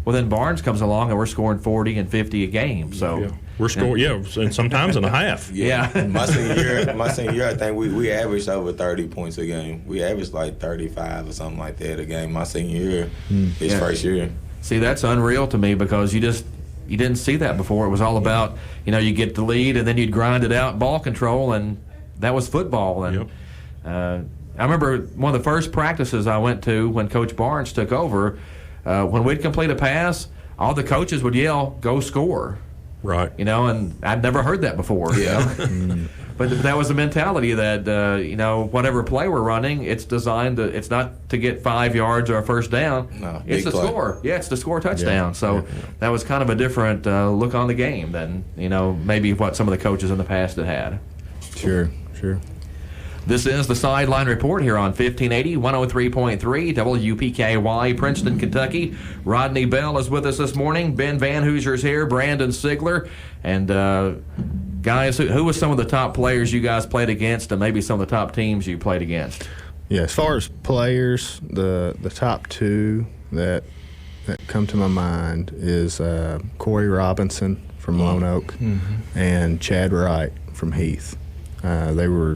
Well, then Barnes comes along and we're scoring 40 and 50 a game. So we're scoring, and sometimes in a half. My senior year, I think we averaged over 30 points a game. We averaged like 35 or something like that a game. My senior year, his first year. See, that's unreal to me because you didn't see that before. It was all about, you get the lead and then you'd grind it out, ball control, and that was football. And I remember one of the first practices I went to when Coach Barnes took over, when we'd complete a pass, all the coaches would yell, "Go score." Right. And I'd never heard that before. But that was the mentality that, whatever play we're running, it's designed to, it's not to get 5 yards or a first down. No, it's to score. Yeah, it's to score a touchdown. So that was kind of a different look on the game than, maybe what some of the coaches in the past had. Sure. This is the Sideline Report here on 1580, 103.3 WPKY, Princeton, Kentucky. Rodney Bell is with us this morning. Ben Van Hoosier's here. Brandon Sigler. And, guys, who was some of the top players you guys played against and maybe some of the top teams you played against? Yeah, as far as players, the top 2 that come to my mind is Corey Robinson from Lone Oak and Chad Wright from Heath. They were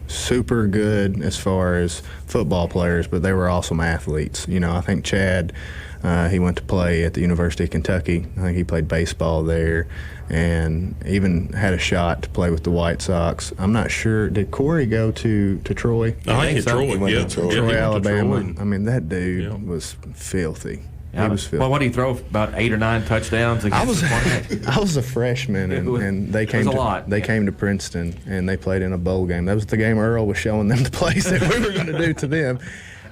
super good as far as football players, but they were awesome athletes. I think Chad, he went to play at the University of Kentucky. I think he played baseball there and even had a shot to play with the White Sox. I'm not sure. Did Corey go to Troy? I think so. Troy, he went to Troy, Alabama. Troy. I mean, that dude was filthy. He was filthy. Well, what did he throw? About 8 or 9 touchdowns against I was a freshman, and they came to Princeton, and they played in a bowl game. That was the game Earl was showing them the plays that we were going to do to them.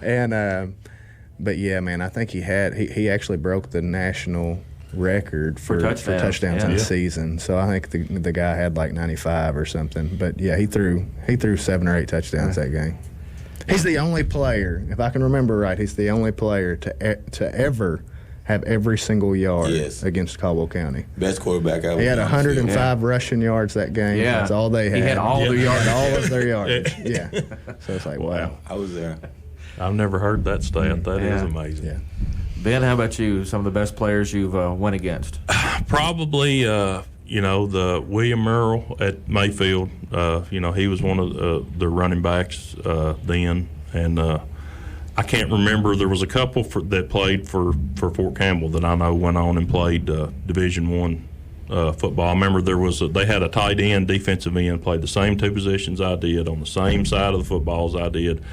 And but yeah, man, I think he actually broke the national record for touchdowns in the season. So I think the guy had like 95 or something. But yeah, he threw 7 or 8 touchdowns that game. He's the only player, if I can remember right, he's the only player to ever have every single yard against Caldwell County. Best quarterback ever. He had 105 rushing yards that game. Yeah. That's all they had. He had all their yards. All of their yards. Yeah. So it's like, wow. I was there. I've never heard that stat. That is amazing. Yeah. Ben, how about you? Some of the best players you've went against? Probably, the William Merrill at Mayfield. He was one of the running backs then, and I can't remember. There was a couple that played for Fort Campbell that I know went on and played Division I football. I remember they had a tight end, defensive end, played the same 2 positions I did on the same side of the football as I did.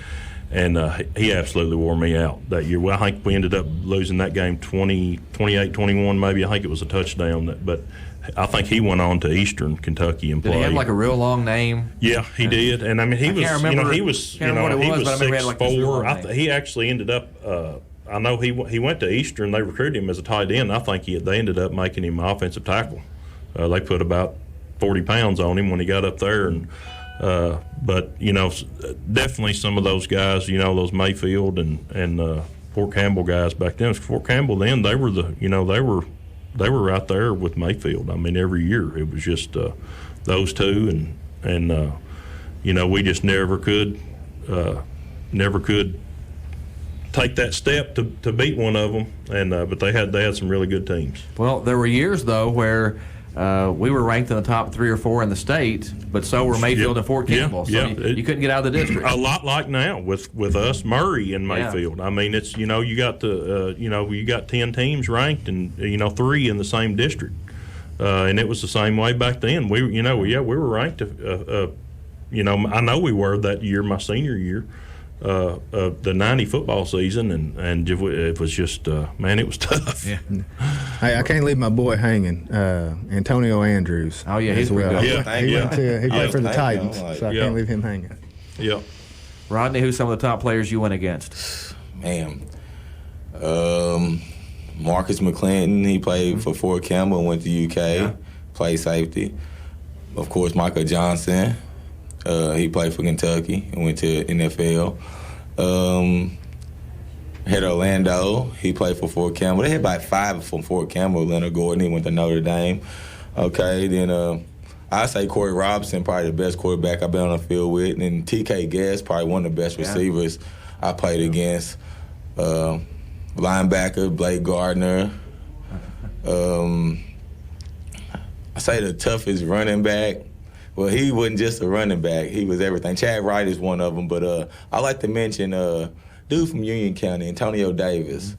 And he absolutely wore me out that year. Well, I think we ended up losing that game 28-21 maybe. I think it was a touchdown. But I think he went on to Eastern Kentucky and played. Did he have like a real long name? Yeah, he did. And I mean, he was 6'4". He actually ended up. I know he went to Eastern. They recruited him as a tight end. I think they ended up making him offensive tackle. They put about 40 pounds on him when he got up there and. But definitely some of those guys, those Mayfield and Fort Campbell guys back then. Fort Campbell then they were they were right there with Mayfield. I mean, every year it was just those 2, and we just never could take that step to beat one of them. And but they had some really good teams. Well, there were years though where. We were ranked in the top 3 or 4 in the state, but so were Mayfield and Fort Campbell. So you couldn't get out of the district. A lot like now with us, Murray and Mayfield. I mean, it's you got you got 10 teams ranked and 3 in the same district, and it was the same way back then. We were ranked. I know we were that year, my senior year. the 90 football season, and it was just man, it was tough. Yeah. Hey, I can't leave my boy hanging. Antonio Andrews. Oh yeah, he's well. good. Yeah, He played for the Titans, so I can't leave him hanging. Yeah. Rodney, who's some of the top players you went against? Man, Marcus McClinton, he played for Fort Campbell, went to UK, played safety. Of course, Michael Johnson, he played for Kentucky and went to NFL. Had Orlando, he played for Fort Campbell. They had about 5 from Fort Campbell. Leonard Gordon, he went to Notre Dame. Okay, then I say Corey Robinson, probably the best quarterback I've been on the field with. And then TK Guess, probably one of the best receivers I played against. Linebacker, Blake Gardner. I say the toughest running back. Well, he wasn't just a running back. He was everything. Chad Wright is one of them. But I like to mention dude from Union County, Antonio Davis.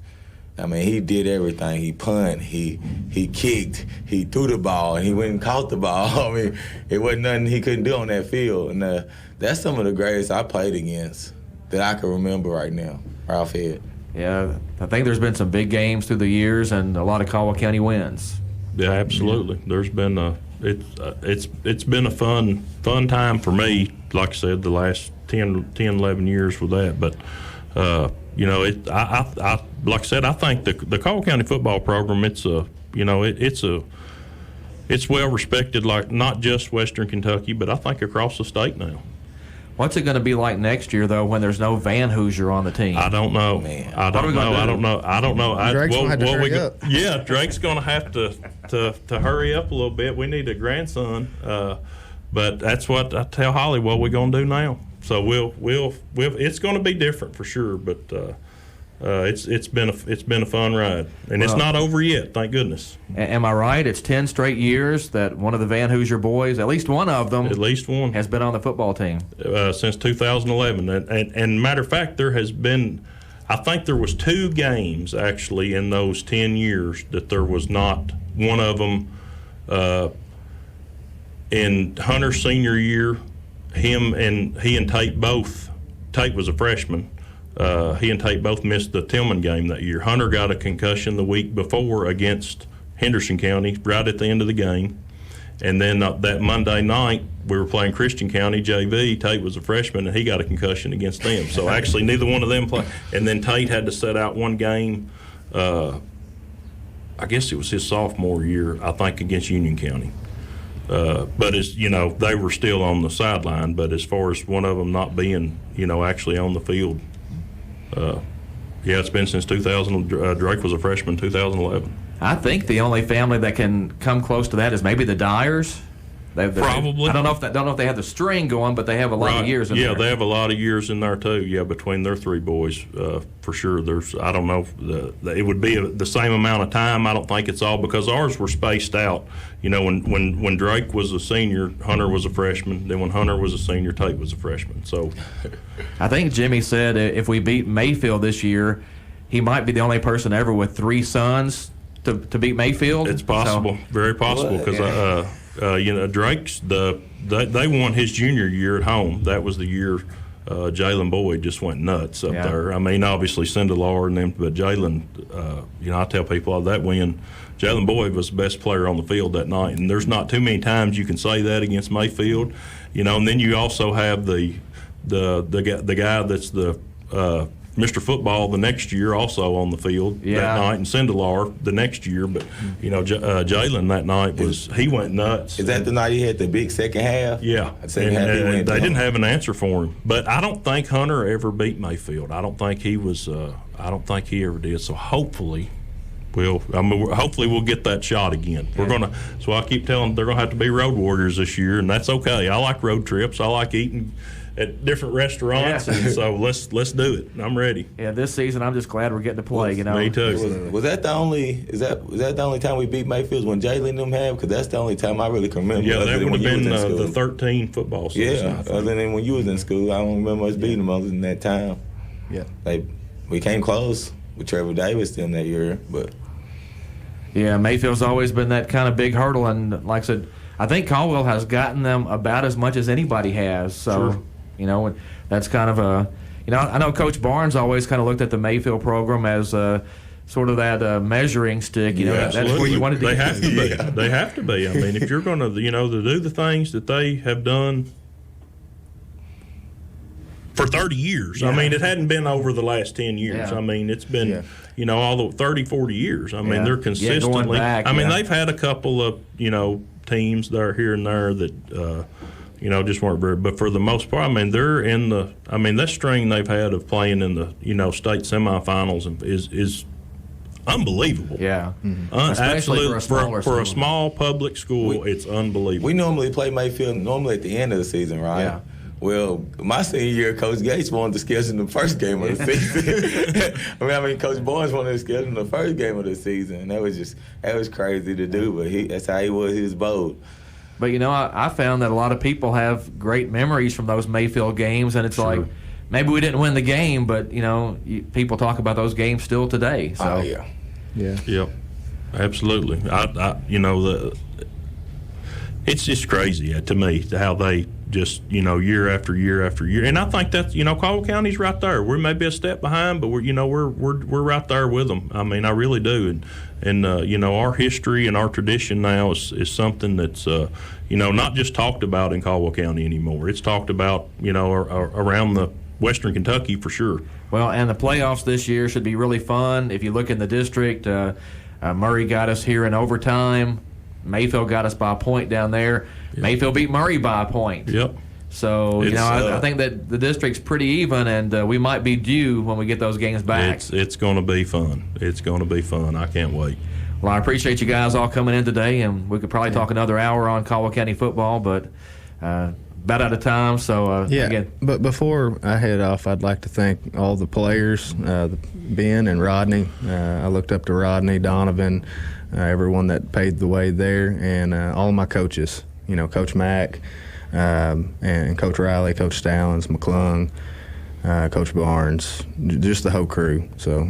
I mean, he did everything. He punted, he kicked, he threw the ball, and he went and caught the ball. I mean, it wasn't nothing he couldn't do on that field. And that's some of the greatest I played against that I can remember right now, Ralph Head. Yeah, I think there's been some big games through the years and a lot of Caldwell County wins. Yeah, absolutely. There's been it's been a fun time for me. Like I said, the last 10, 11 years with that. But I like I said, I think the Caldwell County football program, it's well respected, like not just Western Kentucky, but I think across the state now. What's it going to be like next year, though, when there's no Van Hoosier on the team? I don't know. Man. I don't know. Drake's going to have to hurry up. Yeah, Drake's going to have to hurry up a little bit. We need a grandson. But that's what I tell Holly, what we're going to do now. So we'll it's going to be different for sure, but it's been a fun ride, and it's not over yet, thank goodness. Am I right? It's 10 straight years that one of the Van Hoosier boys, at least one of them, has been on the football team since 2011. And matter of fact, there has been, I think there was 2 games actually in those 10 years that there was not one of them. In Hunter's senior year, he and Tate both. Tate was a freshman. He and Tate both missed the Tillman game that year. Hunter got a concussion the week before against Henderson County, right at the end of the game. And then that Monday night, we were playing Christian County JV. Tate was a freshman, and he got a concussion against them. So actually, neither one of them played. And then Tate had to set out one game. I guess it was his sophomore year, I think, against Union County. But as you know, they were still on the sideline. But as far as one of them not being, actually on the field, it's been since 2000. Drake was a freshman in 2011. I think the only family that can come close to that is maybe the Dyers. Probably. I don't know if they have the string going, but they have a lot of years in there. Yeah, they have a lot of years in there too. Yeah, between their 3 boys, for sure. I don't know. It would be the same amount of time. I don't think it's all because ours were spaced out. When Drake was a senior, Hunter was a freshman. Then when Hunter was a senior, Tate was a freshman. So, I think Jimmy said if we beat Mayfield this year, he might be the only person ever with 3 sons to beat Mayfield. It's possible, very possible, because. Drake's they won his junior year at home. That was the year Jalen Boyd just went nuts up there. I mean, obviously Sindelar and them, but Jalen, I tell people that win. Jalen Boyd was the best player on the field that night, and there's not too many times you can say that against Mayfield. And then you also have the guy that's the Mr. Football the next year also on the field that night, and Sindelar the next year. But, Jalen that night he went nuts. Is that the night he had the big second half? Yeah. They didn't have an answer for him. But I don't think Hunter ever beat Mayfield. I don't think he ever did. So hopefully we'll get that shot again. So I keep telling them they're going to have to be road warriors this year, and that's okay. I like road trips. I like eating at different restaurants, and so let's do it. I'm ready. Yeah, this season I'm just glad we're getting to play. Me too. Was that the only? Was that the only time we beat Mayfield when Jalen and them had? Because that's the only time I really can remember. Yeah, that would have been the 13 football season. Yeah, other than when you was in school, I don't remember us beating them other than that time. Yeah, we came close with Trevor Davis in that year, but yeah, Mayfield's always been that kind of big hurdle, and like I said, I think Caldwell has gotten them about as much as anybody has. So. Sure. That's kind of I know Coach Barnes always kind of looked at the Mayfield program as sort of that measuring stick. That's where you wanted to They get have to be. They have to be. I mean, if you're going to, to do the things that they have done for 30 years. Yeah. I mean, it hadn't been over the last 10 years. Yeah. I mean, it's been, all the 30, 40 years. I mean, they're consistently. Going back, they've had a couple of, teams there, here and there that, just weren't very. But for the most part, I mean, they're in the. I mean, that string they've had of playing in the, state semifinals is unbelievable. Yeah. Absolutely. For a small public school, it's unbelievable. We normally play Mayfield at the end of the season, right? Yeah. Well, my senior year, Coach Gates wanted to schedule the first game of the season. Coach Barnes wanted to schedule the first game of the season. And that was crazy to do, but that's how he was. He was bold. But, I found that a lot of people have great memories from those Mayfield games, and it's like maybe we didn't win the game, but, people talk about those games still today. So. Yeah. Yep. Absolutely. It's just crazy to me how they just, year after year after year. And I think that's, Caldwell County's right there. We're maybe a step behind, but we're right there with them. I mean, I really do. And our history and our tradition now is something that's, not just talked about in Caldwell County anymore. It's talked about, around the Western Kentucky for sure. Well, and the playoffs this year should be really fun. If you look in the district, Murray got us here in overtime. Mayfield got us by a point down there. Yep. Mayfield beat Murray by a point. Yep. So, I think that the district's pretty even, and we might be due when we get those games back. It's going to be fun. It's going to be fun. I can't wait. Well, I appreciate you guys all coming in today, and we could probably talk another hour on Caldwell County football, but about out of time. So, again. But before I head off, I'd like to thank all the players, Ben and Rodney. I looked up to Rodney, Donovan, everyone that paved the way there, and all my coaches, Coach Mack, and Coach Riley, Coach Stallings, McClung, Coach Barnes, just the whole crew. So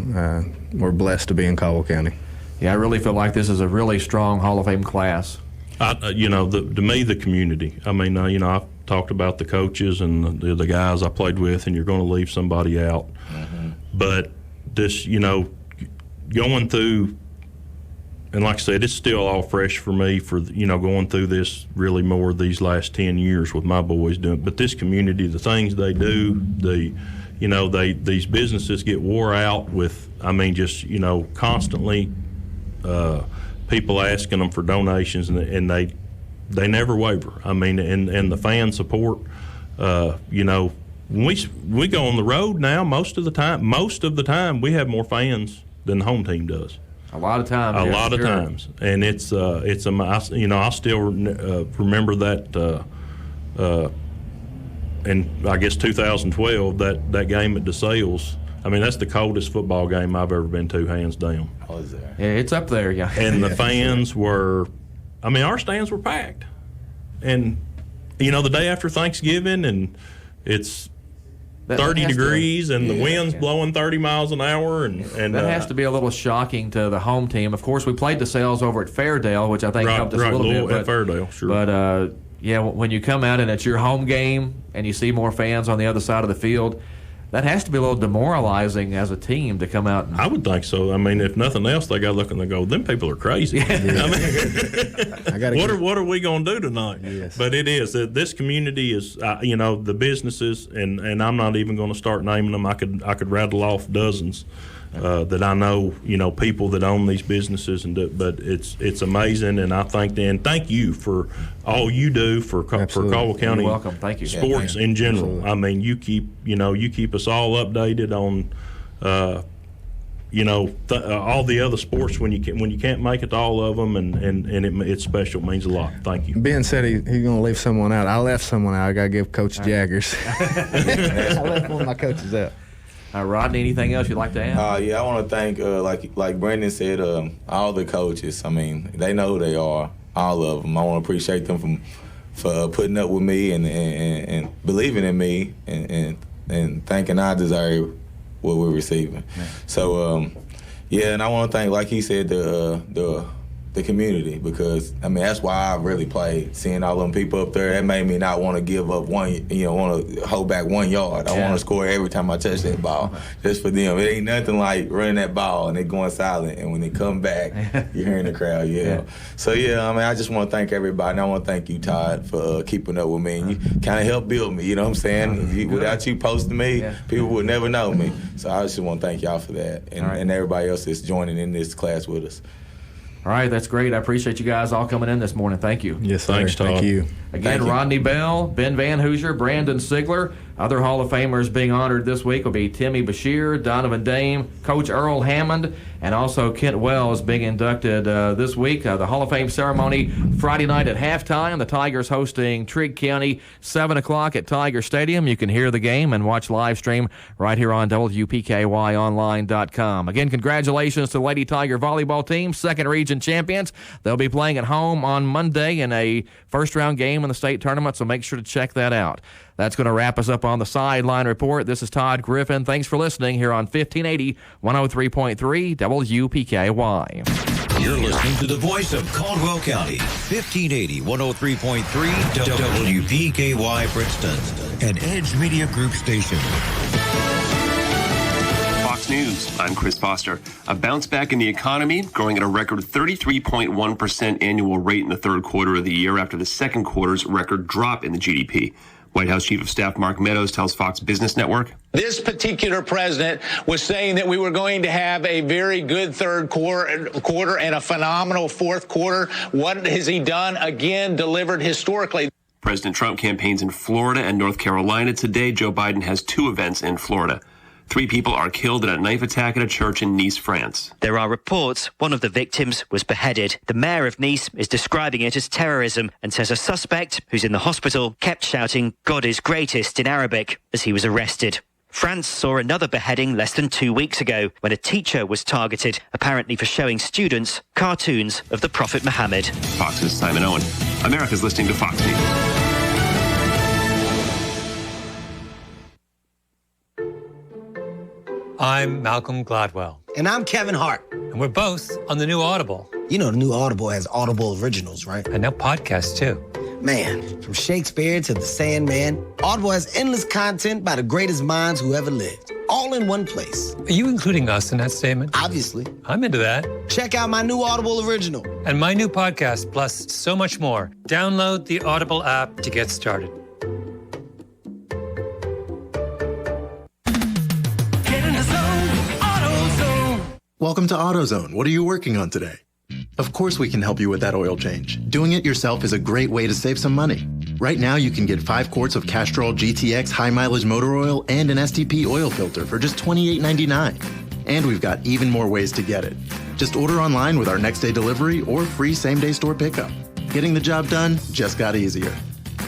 we're blessed to be in Caldwell County. Yeah, I really feel like this is a really strong Hall of Fame class. To me, the community. I mean, I've talked about the coaches and the guys I played with, and you're going to leave somebody out. Mm-hmm. But this, going through, and like I said, it's still all fresh for me for, going through this really more these last 10 years with my boys doing. But this community, the things they do, these businesses get wore out with, constantly people asking them for donations, and they never waver. I mean, and the fan support, when we go on the road now, most of the time we have more fans than the home team does. A lot of times. A lot of times, and it's I still remember that. In I guess 2012, that game at DeSales. I mean, that's the coldest football game I've ever been to, hands down. Oh, is there? Yeah, it's up there, yeah. And the fans were, our stands were packed. And, the day after Thanksgiving, and it's 30 degrees, and the wind's blowing 30 miles an hour. And that has to be a little shocking to the home team. Of course, we played DeSales over at Fairdale, which I think helped us a little bit. At Fairdale, sure. But, when you come out and it's your home game and you see more fans on the other side of the field, that has to be a little demoralizing as a team to come out. I would think so. I mean, if nothing else, they got to look and they go, them people are crazy. What are we going to do tonight? Yes. But it is. This community is, the businesses, and I'm not even going to start naming them. I could rattle off dozens that I know, people that own these businesses, but it's amazing, and I thank you for all you do for Caldwell County. You're welcome. Thank you. Sports in general. Absolutely. I mean, you keep us all updated on, all the other sports when you can't make it to all of them, and it's special. It means a lot. Thank you. Ben said he's going to leave someone out. I left someone out. I got to give Coach Jaggers. I left one of my coaches out. Rodney, anything else you'd like to add? I want to thank, like Brendan said, all the coaches. I mean, they know who they are, all of them. I want to appreciate them for putting up with me and believing in me and thinking I deserve what we're receiving. Yeah. So, and I want to thank, like he said, the the community, because I mean that's why I really played. Seeing all them people up there, that made me not want to give up want to hold back 1 yard. I want to score every time I touch that ball, just for them. It ain't nothing like running that ball and they going silent, and when they come back, you're hearing the crowd yell. So I mean, I just want to thank everybody, and I want to thank you, Todd, for keeping up with me. And you kind of helped build me. You know what I'm saying? Without you posting me, people would never know me. So I just want to thank y'all for that, and everybody else that's joining in this class with us. All right, that's great. I appreciate you guys all coming in this morning. Thank you. Yes, sir. Thanks, Todd. Thank you. Again, Rodney Bell, Ben Van Hoosier, Brandon Sigler. Other Hall of Famers being honored this week will be Timmy Bashir, Donovan Dame, Coach Earl Hammond, and also Kent Wells being inducted this week. The Hall of Fame ceremony Friday night at halftime. The Tigers hosting Trigg County, 7 o'clock at Tiger Stadium. You can hear the game and watch live stream right here on WPKYonline.com. Again, congratulations to the Lady Tiger volleyball team, second region champions. They'll be playing at home on Monday in a first-round game in the state tournament, so make sure to check that out. That's going to wrap us up on the Sideline Report. This is Todd Griffin. Thanks for listening here on 1580 103.3 WPKY. You're listening to the voice of Caldwell County, 1580 103.3 WPKY Princeton, an Edge Media Group station. Fox News, I'm Chris Foster. A bounce back in the economy, growing at a record 33.1% annual rate in the third quarter of the year after the second quarter's record drop in the GDP. White House Chief of Staff Mark Meadows tells Fox Business Network. This particular president was saying that we were going to have a very good third quarter and a phenomenal fourth quarter. What has he done? Again, delivered historically. President Trump campaigns in Florida and North Carolina. Today, Joe Biden has 2 events in Florida. 3 people are killed in a knife attack at a church in Nice, France. There are reports one of the victims was beheaded. The mayor of Nice is describing it as terrorism and says a suspect, who's in the hospital, kept shouting, "God is greatest" in Arabic as he was arrested. France saw another beheading less than 2 weeks ago when a teacher was targeted, apparently for showing students cartoons of the Prophet Muhammad. Fox's Simon Owen. America's listening to Fox News. I'm Malcolm Gladwell. And I'm Kevin Hart. And we're both on the new Audible. You know the new Audible has Audible originals, right? And now podcasts, too. Man, from Shakespeare to The Sandman, Audible has endless content by the greatest minds who ever lived, all in one place. Are you including us in that statement? Obviously. I'm into that. Check out my new Audible original. And my new podcast, plus so much more. Download the Audible app to get started. Welcome to AutoZone. What are you working on today? Of course we can help you with that oil change. Doing it yourself is a great way to save some money. Right now you can get 5 quarts of Castrol GTX high mileage motor oil and an STP oil filter for just $28.99. And we've got even more ways to get it. Just order online with our next day delivery or free same day store pickup. Getting the job done just got easier.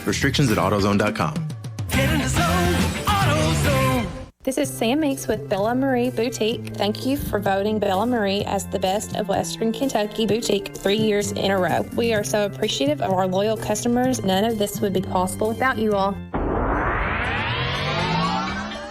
Restrictions at AutoZone.com. Get in the zone, AutoZone. This is Sam Meeks with Bella Marie Boutique. Thank you for voting Bella Marie as the best of Western Kentucky boutique 3 years in a row. We are so appreciative of our loyal customers. None of this would be possible without you all.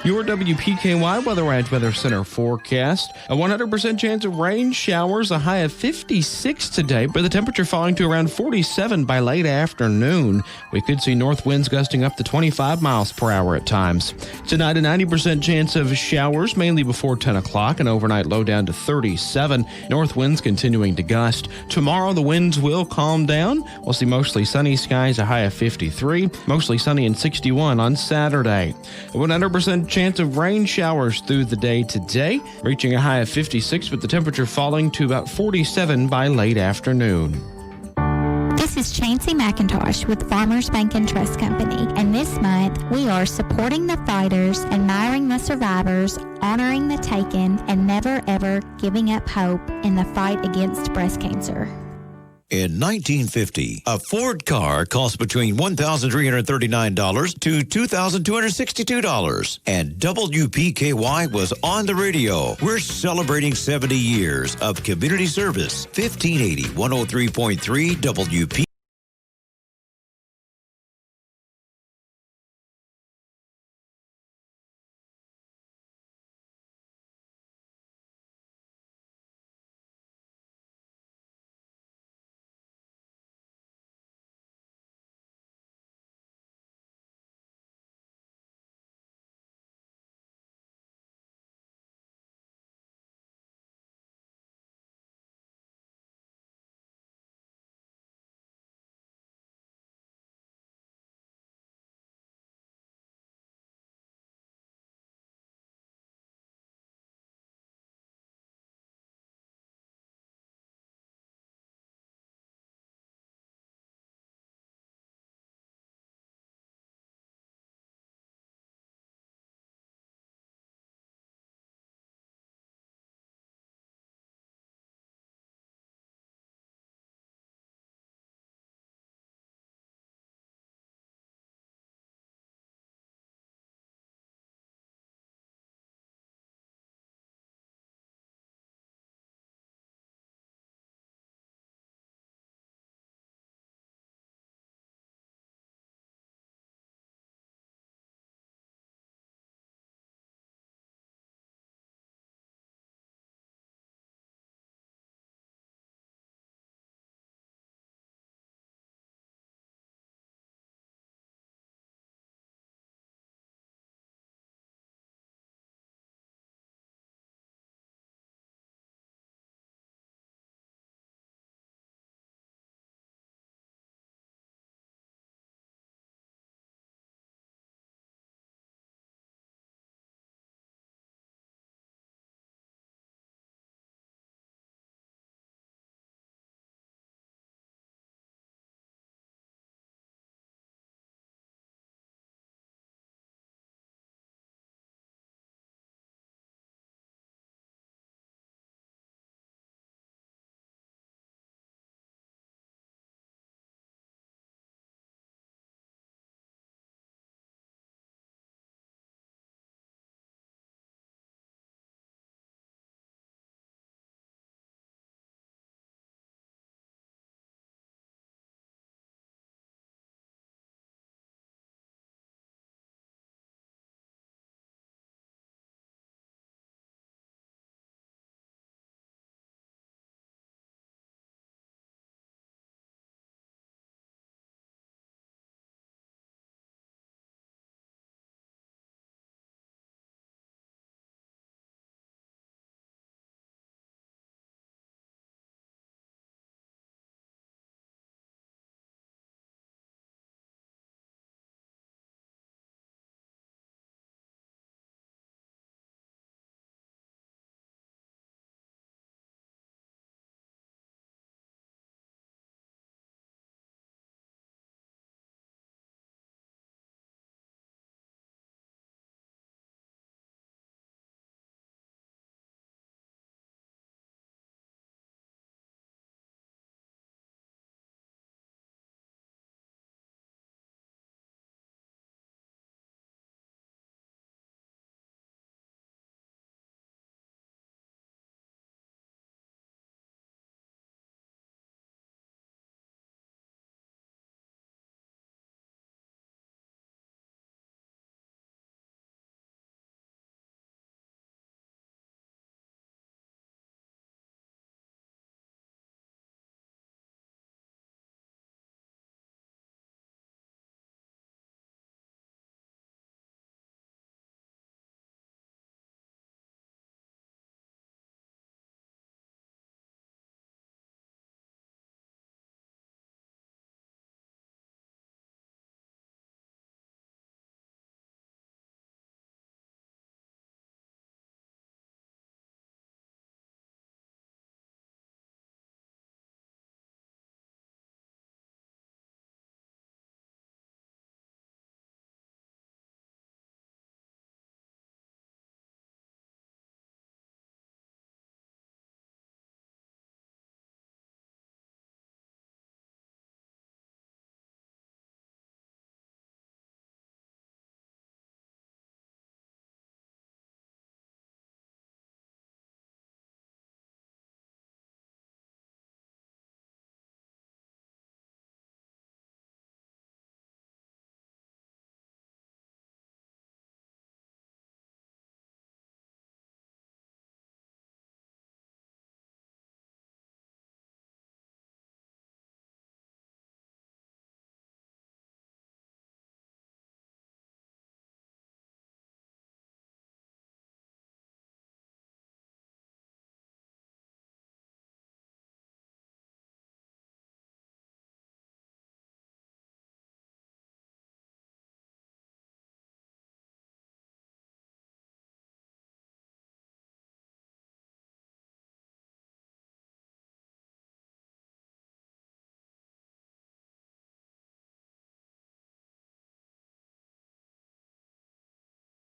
Your WPKY Weather Center forecast. A 100% chance of rain showers, a high of 56 today, but the temperature falling to around 47 by late afternoon. We could see north winds gusting up to 25 miles per hour at times. Tonight, a 90% chance of showers, mainly before 10 o'clock, an overnight low down to 37. North winds continuing to gust. Tomorrow, the winds will calm down. We'll see mostly sunny skies, a high of 53, mostly sunny and 61 on Saturday. A 100% chance of rain showers through the day today, reaching a high of 56, with the temperature falling to about 47 by late afternoon. This is Chancey McIntosh with Farmers Bank and Trust Company, and this month we are supporting the fighters, admiring the survivors, honoring the taken, and never ever giving up hope in the fight against breast cancer. In 1950, a Ford car cost between $1,339 to $2,262. And WPKY was on the radio. We're celebrating 70 years of community service. 1580 103.3 WP.